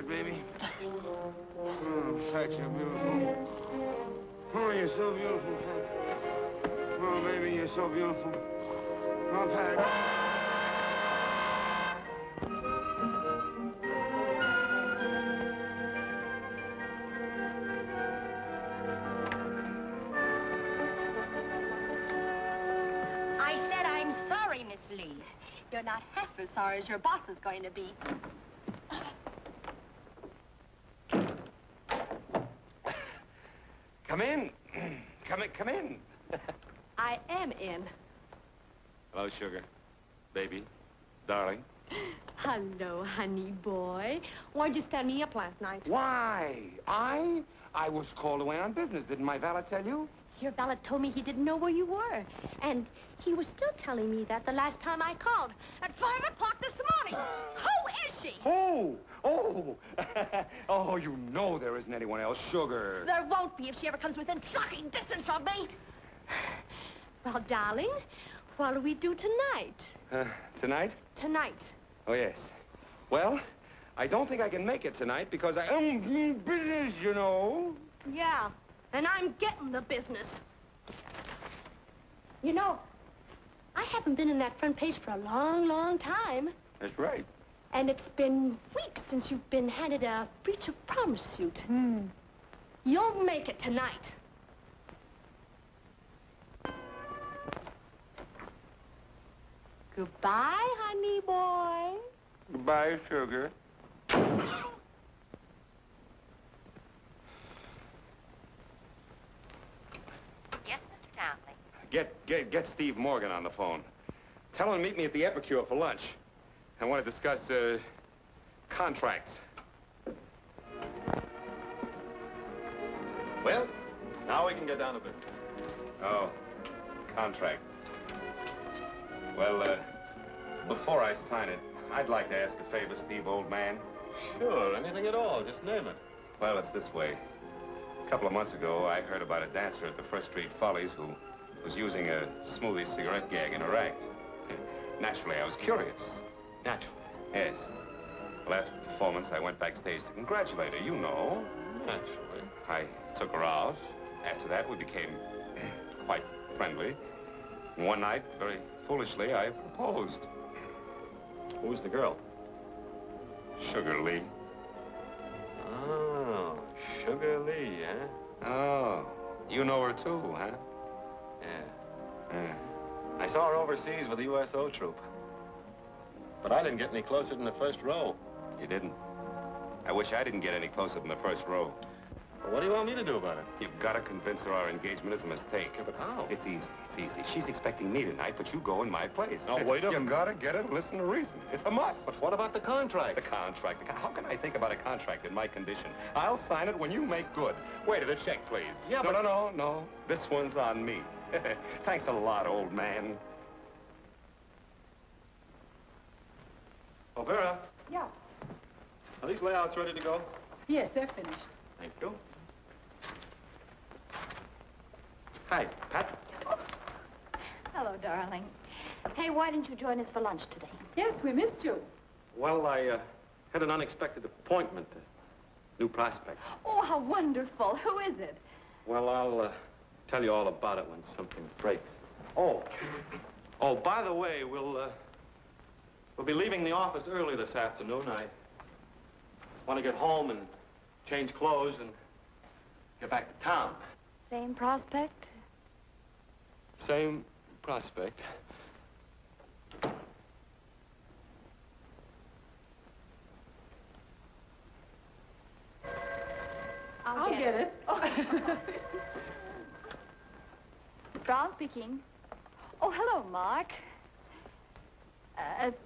Baby. Oh, Pat, you're beautiful. Oh, you're so beautiful, Pat. Oh, baby, you're so beautiful. Oh, Pat. I said I'm sorry, Miss Lee. You're not half as sorry as your boss is going to be. Come in. Come in. I am in. Hello, sugar. Baby. Darling. Hello, honey boy. Why'd you stand me up last night? Why? I was called away on business. Didn't my valet tell you? Your valet told me he didn't know where you were. And he was still telling me that the last time I called at 5 o'clock this morning. Who is she? Oh! Oh! Oh, you know there isn't anyone else, sugar. There won't be if she ever comes within sucking distance of me. Well, darling, what'll we do tonight? Tonight? Tonight. Oh, yes. Well, I don't think I can make it tonight because I am business, you know. Yeah, and I'm getting the business. You know, I haven't been in that front page for a long, long time. That's right. And it's been weeks since you've been handed a breach of promise suit. You'll make it tonight. Goodbye, honey boy. Goodbye, sugar. Yes, Mr. Townley. Get Steve Morgan on the phone. Tell him to meet me at the Epicure for lunch. I want to discuss, contracts. Well, now we can get down to business. Oh, contract. Well, before I sign it, I'd like to ask a favor, Steve, old man. Sure, anything at all. Just name it. Well, it's this way. A couple of months ago, I heard about a dancer at the First Street Follies who was using a smoothie cigarette gag in her act. Naturally, I was curious. Naturally. Yes. Well, after the performance, I went backstage to congratulate her, you know. Naturally. I took her out. After that, we became quite friendly. And one night, very foolishly, I proposed. Who's the girl? Sugar Lee. Oh, Sugar Lee, huh? Oh, you know her too, huh? Yeah. I saw her overseas with the USO troop. But I didn't get any closer than the first row. You didn't? I wish I didn't get any closer than the first row. Well, what do you want me to do about it? You've got to convince her our engagement is a mistake. Yeah, but how? It's easy. It's easy. She's expecting me tonight, but you go in my place. Now, wait a minute. You've got to get her to listen to reason. It's a must. But what about the contract? The contract. How can I think about a contract in my condition? I'll sign it when you make good. Wait, the check, please. Yeah, no, but... No. This one's on me. Thanks a lot, old man. Oh, Vera, Yeah. are these layouts ready to go? Yes, they're finished. Thank you. Hi, Pat. Hello, darling. Hey, why didn't you join us for lunch today? Yes, we missed you. Well, I had an unexpected appointment. A new prospect. Oh, how wonderful. Who is it? Well, I'll tell you all about it when something breaks. Oh, by the way, we'll be leaving the office early this afternoon. I want to get home and change clothes and get back to town. Same prospect? Same prospect. I'll get it. Miss Brown speaking. Oh, hello, Mark.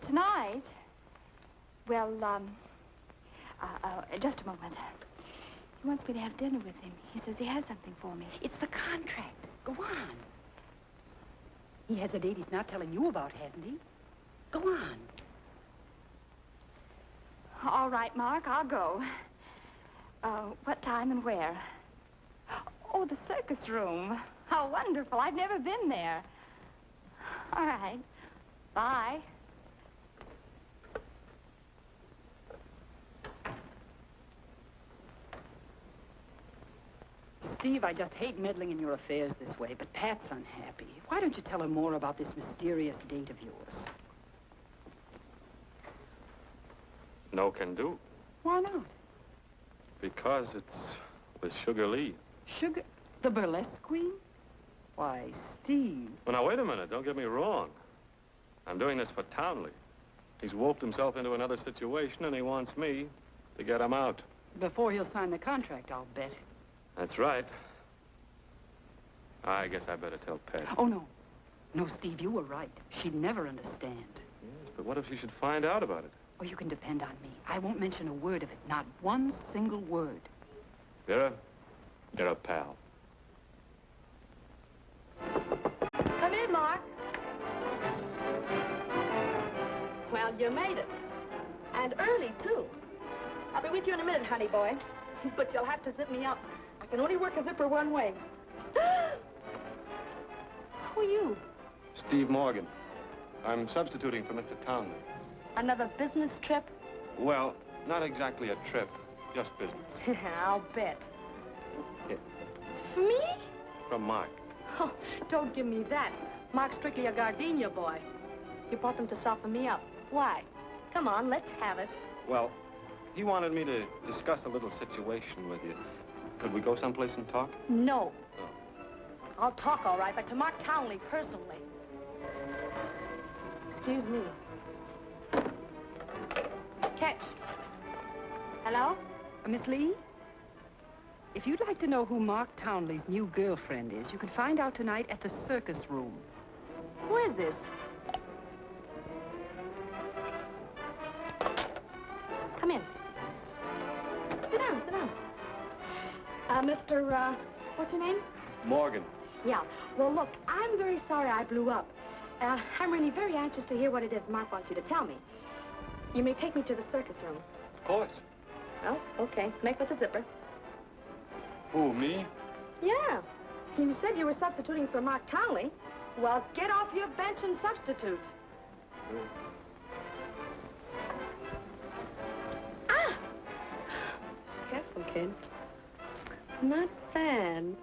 Tonight? Well, just a moment. He wants me to have dinner with him. He says he has something for me. It's the contract. Go on. He has a date he's not telling you about, hasn't he? Go on. All right, Mark, I'll go. What time and where? Oh, the circus room. How wonderful. I've never been there. All right. Bye. Steve, I just hate meddling in your affairs this way, but Pat's unhappy. Why don't you tell her more about this mysterious date of yours? No can do. Why not? Because it's with Sugar Lee. Sugar... the burlesque queen? Why, Steve... Well, now, wait a minute. Don't get me wrong. I'm doing this for Townley. He's wolfed himself into another situation, and he wants me to get him out. Before he'll sign the contract, I'll bet. That's right. I guess I better tell Pat. Oh, no. No, Steve, you were right. She'd never understand. Yes, but what if she should find out about it? Oh, you can depend on me. I won't mention a word of it. Not one single word. Vera, you're a pal. Come in, Mark. Well, you made it. And early, too. I'll be with you in a minute, honey boy. But you'll have to zip me up. I can only work a zipper one way. Who are you? Steve Morgan. I'm substituting for Mr. Townley. Another business trip? Well, not exactly a trip, just business. I'll bet. Yeah. Me? From Mark. Oh, don't give me that. Mark's strictly a gardenia boy. You bought them to soften me up. Why? Come on, let's have it. Well, he wanted me to discuss a little situation with you. Could we go someplace and talk? No. Oh. I'll talk all right, but to Mark Townley personally. Excuse me. Catch. Hello? Miss Lee? If you'd like to know who Mark Townley's new girlfriend is, you can find out tonight at the circus room. Who is this? Come in. Sit down, sit down. Mr. What's your name? Morgan. Yeah. Well, look, I'm very sorry I blew up. I'm really very anxious to hear what it is Mark wants you to tell me. You may take me to the circus room. Of course. Well, okay. Make with the zipper. Who, me? Yeah. You said you were substituting for Mark Townley. Well, get off your bench and substitute. Ah! Careful, kid. Not bad.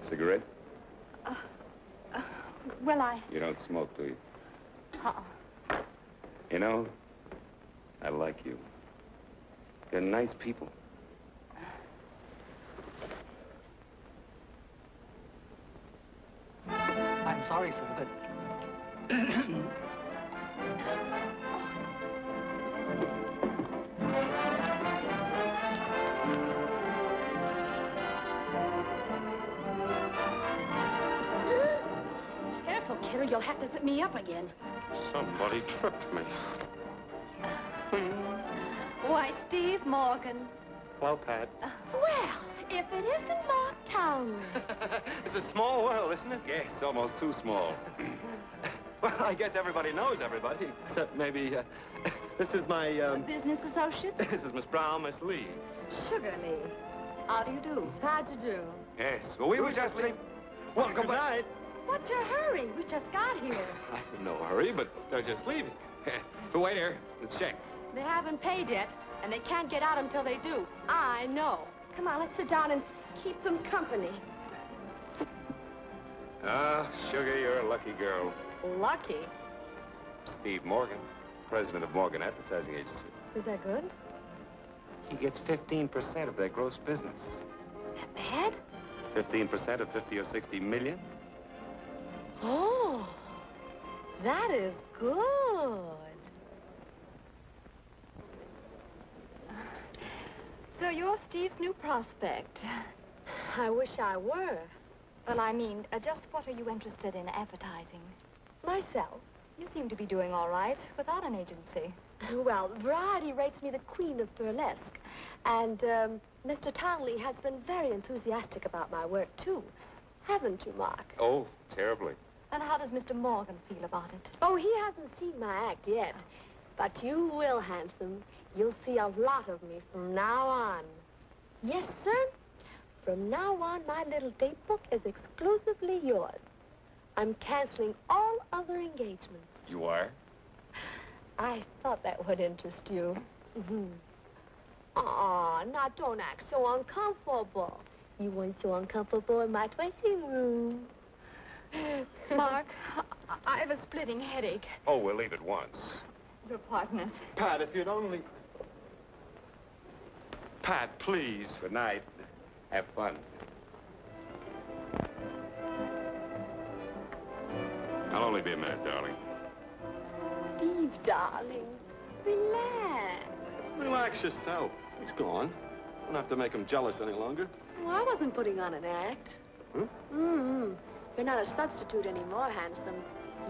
Cigarette? Well, You don't smoke, do you? Uh-uh. You know, I like you. They're nice people. I'm sorry, sir, but... Careful, kid, or you'll have to zip me up again. Somebody tripped me. Why, Steve Morgan. Well, Pat. Well, if it isn't Mark Townley. It's a small world, isn't it? Yes, almost too small. Well, I guess everybody knows everybody, except maybe, this is my, Business associate? this is Miss Brown, Miss Lee. Sugar Lee. How do you do? How'd you do? Yes, well, we were just leaving. Well, good night. What's your hurry? We just got here. I'm in no hurry, but they're just leaving. Wait here. Let's check. They haven't paid yet, and they can't get out until they do. I know. Come on, let's sit down and keep them company. Ah, Sugar, you're a lucky girl. Lucky. Steve Morgan, president of Morgan Advertising Agency. Is that good? He gets 15% of their gross business. That bad? 15% of 50 or 60 million? Oh, that is good. So you're Steve's new prospect. I wish I were. Well, I mean, just what are you interested in advertising? Myself. You seem to be doing all right without an agency. Well, Variety rates me the queen of burlesque. And, Mr. Townley has been very enthusiastic about my work, too. Haven't you, Mark? Oh, terribly. And how does Mr. Morgan feel about it? Oh, he hasn't seen my act yet. But you will, handsome. You'll see a lot of me from now on. Yes, sir. From now on, my little date book is exclusively yours. I'm canceling all other engagements. You are? I thought that would interest you. Aw, now don't act so uncomfortable. You weren't so uncomfortable in my dressing room. Mark, I have a splitting headache. Oh, we'll leave at once. Your partner. Pat, if you'd only... Pat, please. Good night. Have fun. I'll only be a minute, darling. Steve, darling, relax. Relax yourself. He's gone. Don't have to make him jealous any longer. Oh, I wasn't putting on an act. Huh? Mm-hmm. You're not a substitute anymore, handsome.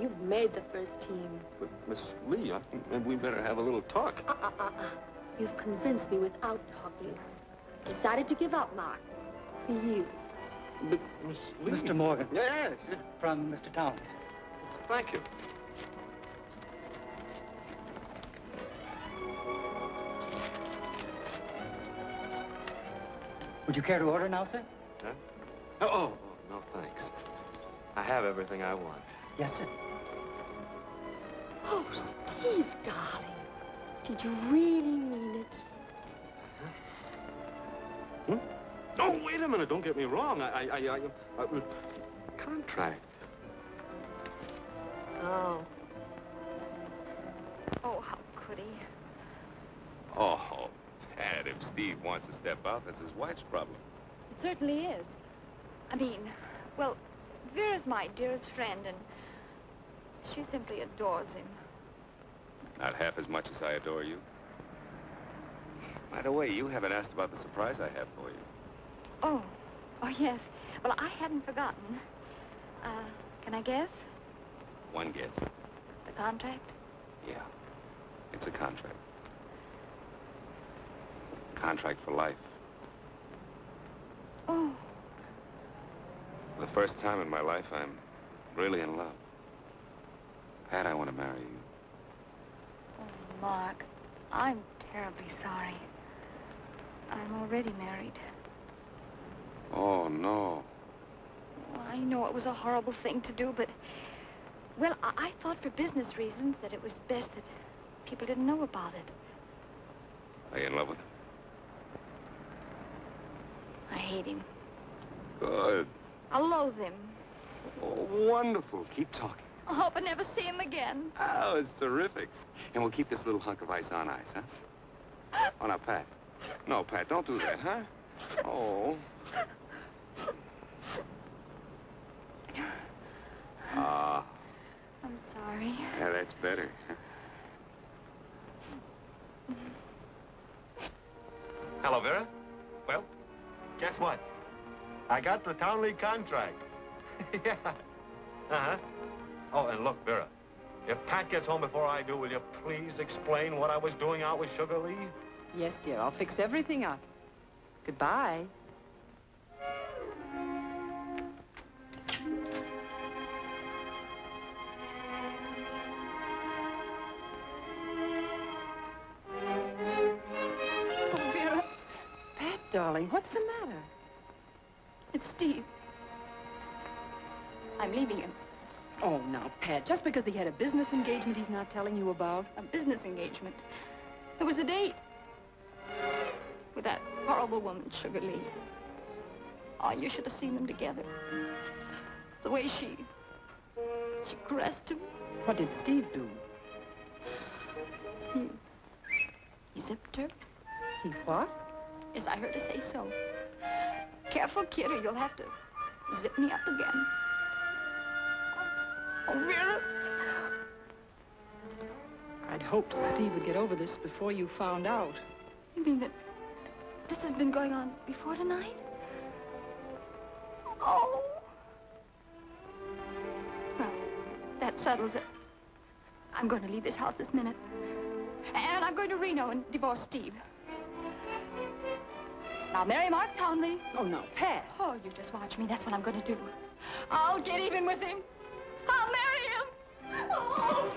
You've made the first team. But, Miss Lee, I think maybe we better have a little talk. You've convinced me without talking. Decided to give up, Mark. For you. But, Miss Lee... Mr. Morgan. Yes, yes. From Mr. Towns. Thank you. Would you care to order now, sir? Huh? Oh, no, thanks. I have everything I want. Yes, sir. Oh, Steve, darling. Did you really mean it? Hmm? Oh, wait a minute. Don't get me wrong. Contract. Oh. Oh, how could he? Oh, Pat, if Steve wants to step out, that's his wife's problem. It certainly is. I mean, well, Vera's my dearest friend, and she simply adores him. Not half as much as I adore you. By the way, you haven't asked about the surprise I have for you. Oh, yes. Well, I hadn't forgotten. Can I guess? One guess. The contract? Yeah. It's a contract. Contract for life. Oh. For the first time in my life, I'm really in love. Pat, I want to marry you. Oh, Mark, I'm terribly sorry. I'm already married. Oh, no. Well, I know it was a horrible thing to do, but... Well, I thought for business reasons that it was best that people didn't know about it. Are you in love with him? I hate him. Good. I loathe him. Oh, wonderful. Keep talking. I hope I never see him again. Oh, it's terrific. And we'll keep this little hunk of ice on ice, huh? Oh, now, Pat. No, Pat, don't do that, huh? Oh. Ah. I'm sorry. Yeah, that's better. Hello, Vera. Well, guess what? I got the Town League contract. Yeah. Uh-huh. Oh, and look, Vera, if Pat gets home before I do, will you please explain what I was doing out with Sugar Lee? Yes, dear. I'll fix everything up. Goodbye. Oh, Vera. Pat, darling, what's the matter? It's Steve. I'm leaving him. Oh, now, Pat, just because he had a business engagement he's not telling you about? A business engagement. There was a date. With that horrible woman, Sugar Lee. Oh, you should have seen them together. The way she caressed him. What did Steve do? He zipped her. He what? Yes, I heard her say so. Careful, kid, or you'll have to zip me up again. Oh, Vera. I'd hoped Steve would get over this before you found out. You mean that this has been going on before tonight? Oh. Well, that settles it. I'm going to leave this house this minute. And I'm going to Reno and divorce Steve. I'll marry Mark Townley. Oh, no, Pat. Oh, you just watch me. That's what I'm going to do. I'll get even with him. I'll marry him. Oh.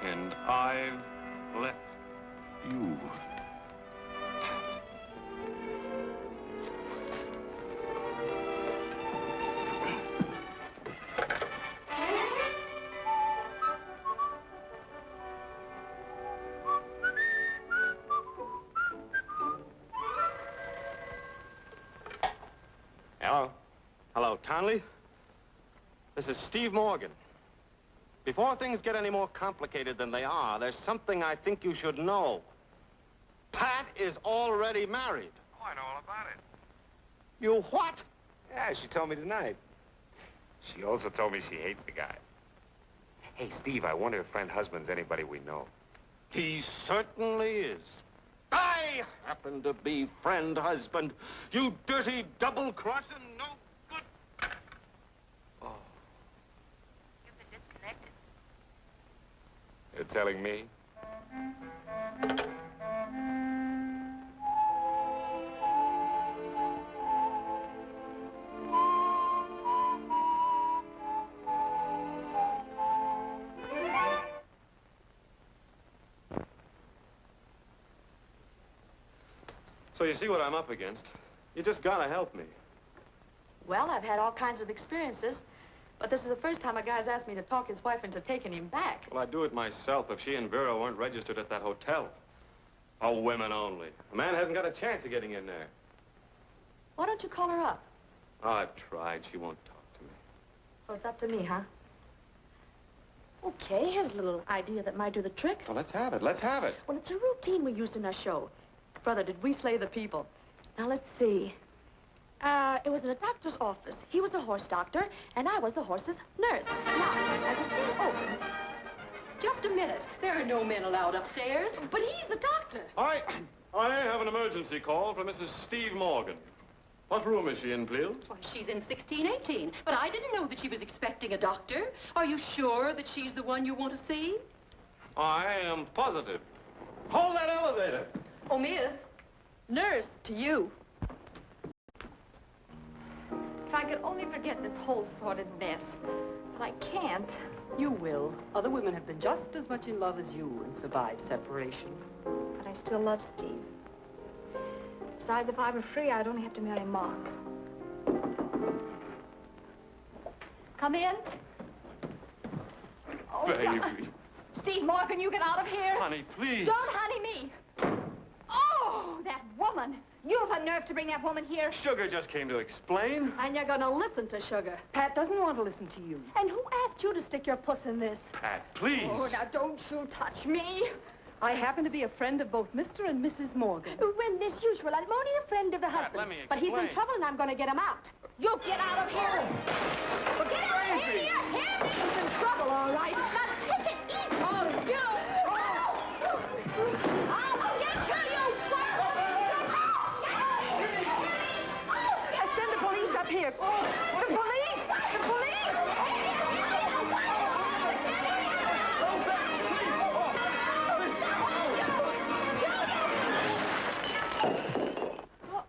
And I've left you. Hello, Townley. This is Steve Morgan. Before things get any more complicated than they are, there's something I think you should know. Pat is already married. Oh, I know all about it. You what? Yeah, she told me tonight. She also told me she hates the guy. Hey, Steve, I wonder if friend husband's anybody we know. He certainly is. I happen to be friend husband. You dirty double-crossing no good. Oh. You've been disconnected. You're telling me? So you see what I'm up against. You just gotta help me. Well, I've had all kinds of experiences, but this is the first time a guy's asked me to talk his wife into taking him back. Well, I'd do it myself if she and Vera weren't registered at that hotel. Oh, women only. A man hasn't got a chance of getting in there. Why don't you call her up? Oh, I've tried. She won't talk to me. So it's up to me, huh? Okay, here's a little idea that might do the trick. Well, let's have it. Let's have it. Well, it's a routine we used in our show. Brother, did we slay the people? Now, let's see. It was in a doctor's office. He was a horse doctor, and I was the horse's nurse. Now, as the scene opens... Just a minute. There are no men allowed upstairs. But he's the doctor. I have an emergency call from Mrs. Steve Morgan. What room is she in, please? Well, she's in 1618, but I didn't know that she was expecting a doctor. Are you sure that she's the one you want to see? I am positive. Hold that elevator. Oh, miss. Nurse, to you. If I could only forget this whole sordid mess. But I can't. You will. Other women have been just as much in love as you and survived separation. But I still love Steve. Besides, if I were free, I'd only have to marry Mark. Come in. Oh, Baby. God. Steve Morgan, you get out of here. Honey, please. Don't honey me. Oh, that woman. You've the nerve to bring that woman here. Sugar just came to explain. And you're going to listen to Sugar. Pat doesn't want to listen to you. And who asked you to stick your puss in this? Pat, please. Oh, now don't you touch me. I happen to be a friend of both Mr. and Mrs. Morgan. Well, as usual, I'm only a friend of the Pat, husband. let me But he's in explain. trouble, and I'm going to get him out. You get out of here. But Get out of crazy. here. He's in trouble, all right. Now take it easy. Oh, you. I'll get you, send the police up here. The police! The police!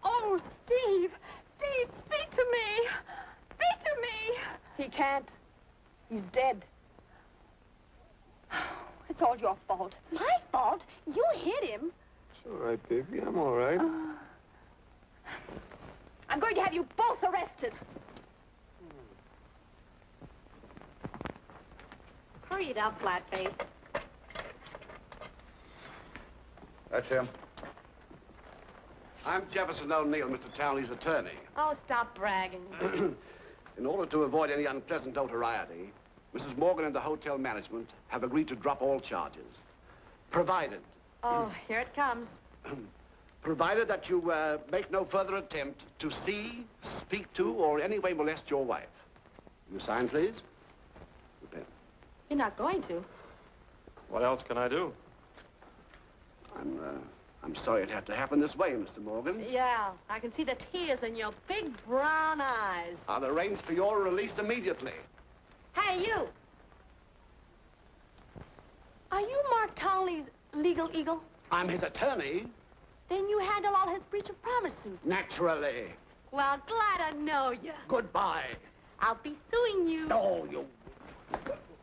Oh, Steve! Steve, speak to me! Speak to me! He can't. He's dead. It's all your fault. My fault? You hit him. It's all right, baby. I'm all right. I'm going to have you both arrested. Hurry it up, flat-face. That's him. I'm Jefferson O'Neill, Mr. Townley's attorney. Oh, stop bragging. In order to avoid any unpleasant notoriety, Mrs. Morgan and the hotel management have agreed to drop all charges. Provided Oh, here it comes. provided that you make no further attempt to see, speak to, or any way molest your wife. You sign, please? The pen. You're not going to. What else can I do? I'm sorry it had to happen this way, Mr. Morgan. Yeah, I can see the tears in your big brown eyes. I'll arrange for your release immediately. Hey, you! Are you Mark Townley's legal eagle? I'm his attorney. Then you handle all his breach of promise suits. Naturally. Well, glad to know you. Goodbye. I'll be suing you. Oh, you...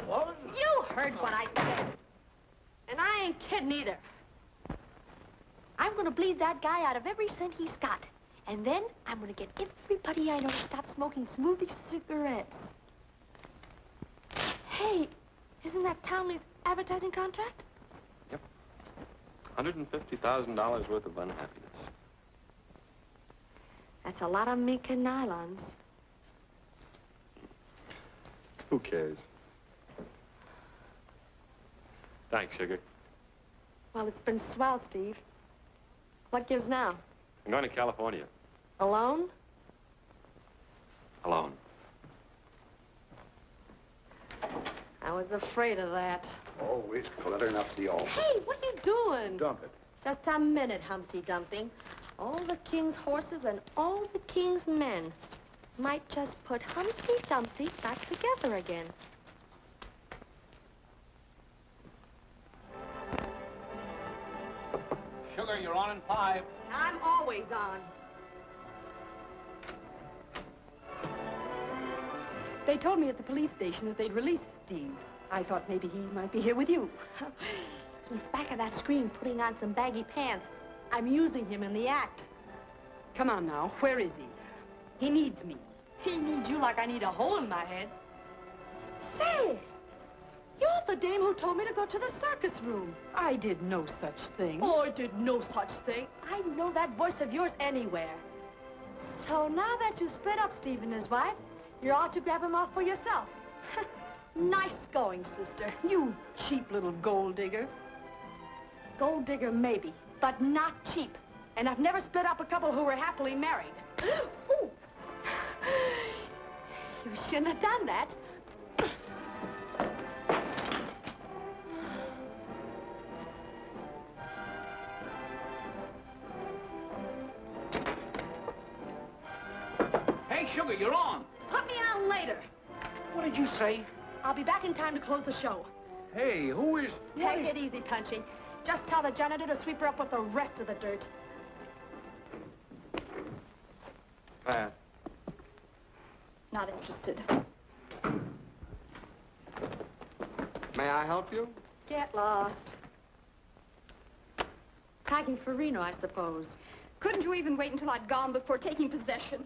What? You heard what I said. And I ain't kidding either. I'm going to bleed that guy out of every cent he's got. And then I'm going to get everybody I know to stop smoking smoothie cigarettes. Hey, isn't that Townley's advertising contract? Yep. $150,000 worth of unhappiness. That's a lot of mink and nylons. Who cares? Thanks, sugar. Well, it's been swell, Steve. What gives now? I'm going to California. Alone? Alone. I was afraid of that. Always cluttering up the altar. Hey, what are you doing? Dump it. Just a minute, Humpty Dumpty. All the king's horses and all the king's men might just put Humpty Dumpty back together again. Sugar, you're on in 5. I'm always on. They told me at the police station that they'd released Steve. I thought maybe he might be here with you. He's back of that screen putting on some baggy pants. I'm using him in the act. Come on now, where is he? He needs me. He needs you like I need a hole in my head. Say, you're the dame who told me to go to the circus room. I did no such thing. Oh, I did no such thing. I know that voice of yours anywhere. So now that you split up Steve and his wife, you ought to grab him off for yourself. Nice going, sister. You cheap little gold digger. Gold digger, maybe, but not cheap. And I've never split up a couple who were happily married. Ooh. You shouldn't have done that. Hey, Sugar, you're on. Put me on later. What did you say? I'll be back in time to close the show. Hey, who is... Take it easy, Punchy. Just tell the janitor to sweep her up with the rest of the dirt. Pat. Not interested. May I help you? Get lost. Packing for Reno, I suppose. Couldn't you even wait until I'd gone before taking possession?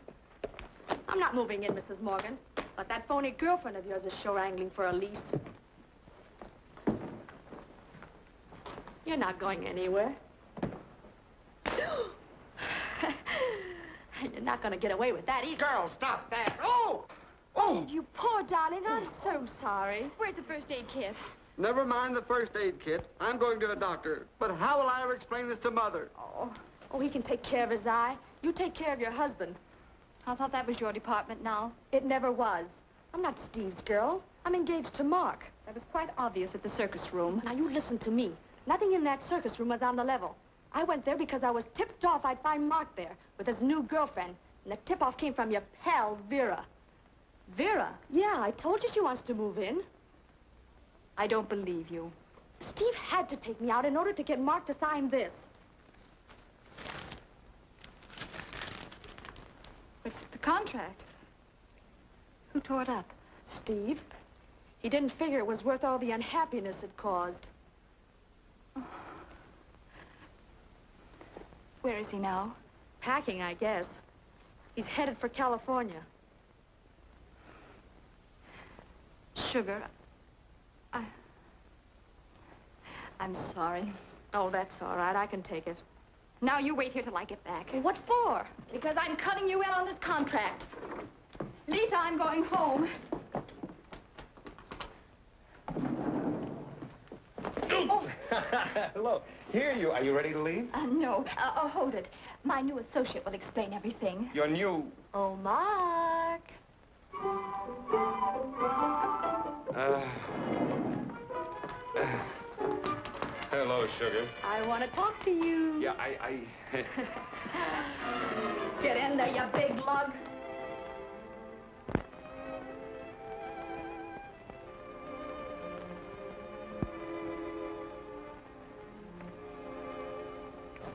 I'm not moving in, Mrs. Morgan. But that phony girlfriend of yours is sure angling for a lease. You're not going anywhere. You're not going to get away with that either. Girl, stop that. Oh! Oh! You poor darling, I'm so sorry. Where's the first aid kit? Never mind the first aid kit. I'm going to a doctor. But how will I ever explain this to Mother? Oh, he can take care of his eye. You take care of your husband. I thought that was your department now. It never was. I'm not Steve's girl. I'm engaged to Mark. That was quite obvious at the circus room. Now, you listen to me. Nothing in that circus room was on the level. I went there because I was tipped off I'd find Mark there with his new girlfriend. And the tip-off came from your pal, Vera. Vera? Yeah, I told you she wants to move in. I don't believe you. Steve had to take me out in order to get Mark to sign this. It's the contract. Who tore it up? Steve. He didn't figure it was worth all the unhappiness it caused. Oh. Where is he now? Packing, I guess. He's headed for California. Sugar, I'm sorry. Oh, that's all right. I can take it. Now you wait here till I get back. Well, what for? Because I'm cutting you in on this contract. Lisa, I'm going home. Oh. Hello. Here you are. You ready to leave? No. Hold it. My new associate will explain everything. Your new... Oh, Mark. Hello, sugar. I want to talk to you. Yeah, I... Get in there, you big lug.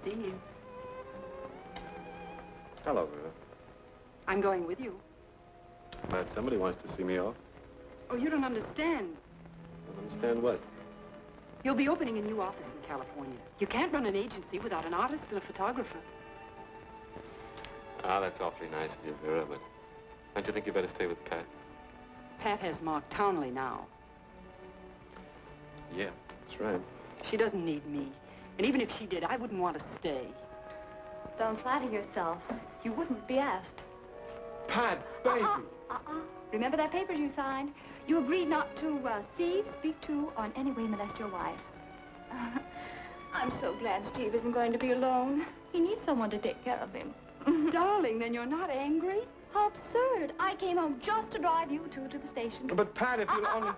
Steve, Hello, Vera. I'm going with you. Glad somebody wants to see me off. Oh, you don't understand. Don't understand what? You'll be opening a new office in California. You can't run an agency without an artist and a photographer. Ah, that's awfully nice of you, Vera, but don't you think you better stay with Pat? Pat has Mark Townley now. Yeah, that's right. She doesn't need me. And even if she did, I wouldn't want to stay. Don't flatter yourself. You wouldn't be asked. Pat, baby. Remember that paper you signed? You agreed not to see, speak to, or in any way molest your wife. I'm so glad Steve isn't going to be alone. He needs someone to take care of him. Darling, then you're not angry? How absurd. I came home just to drive you two to the station. But, Pat, if you'll only...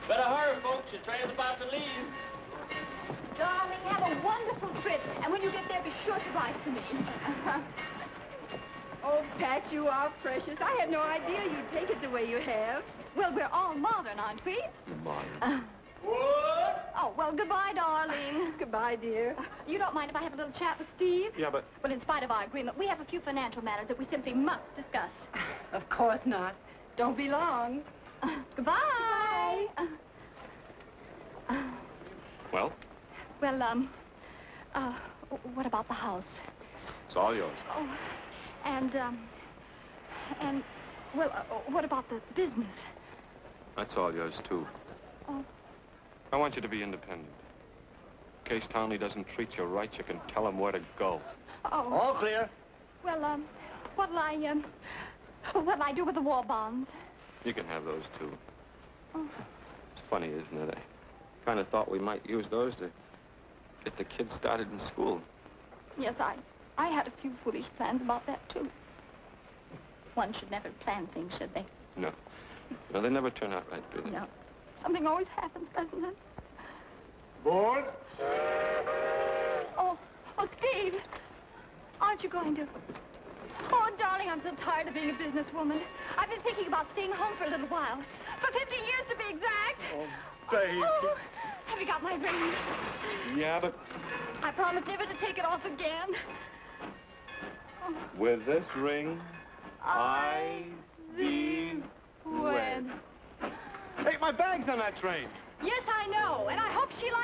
Better hurry, folks. Your train's about to leave. Darling, have a wonderful trip. And when you get there, be sure to write to me. Oh, Pat, you are precious. I had no idea you'd take it the way you have. Well, we're all modern, aren't we? Modern. Oh, well, goodbye, darling. Goodbye, dear. You don't mind if I have a little chat with Steve? Yeah, but... Well, in spite of our agreement, we have a few financial matters that we simply must discuss. Of course not. Don't be long. Goodbye. Well? Well, what about the house? It's all yours. Oh, well, what about the business? That's all yours, too. Oh. I want you to be independent. In case Townley doesn't treat you right, you can tell him where to go. Oh. All clear. Well, what'll I do with the war bonds? You can have those, too. Oh. It's funny, isn't it? I kind of thought we might use those to get the kids started in school. Yes, I had a few foolish plans about that, too. One should never plan things, should they? No. No, they never turn out right, do they? No. Something always happens, doesn't it? Board? Oh, Steve. Aren't you going to? Oh, darling, I'm so tired of being a businesswoman. I've been thinking about staying home for a little while. For 50 years, to be exact. Oh, baby. Oh, have you got my ring? Yeah, but... I promise never to take it off again. Oh. With this ring, I thee wed. Hey, my bag's on that train. Yes, I know, and I hope she likes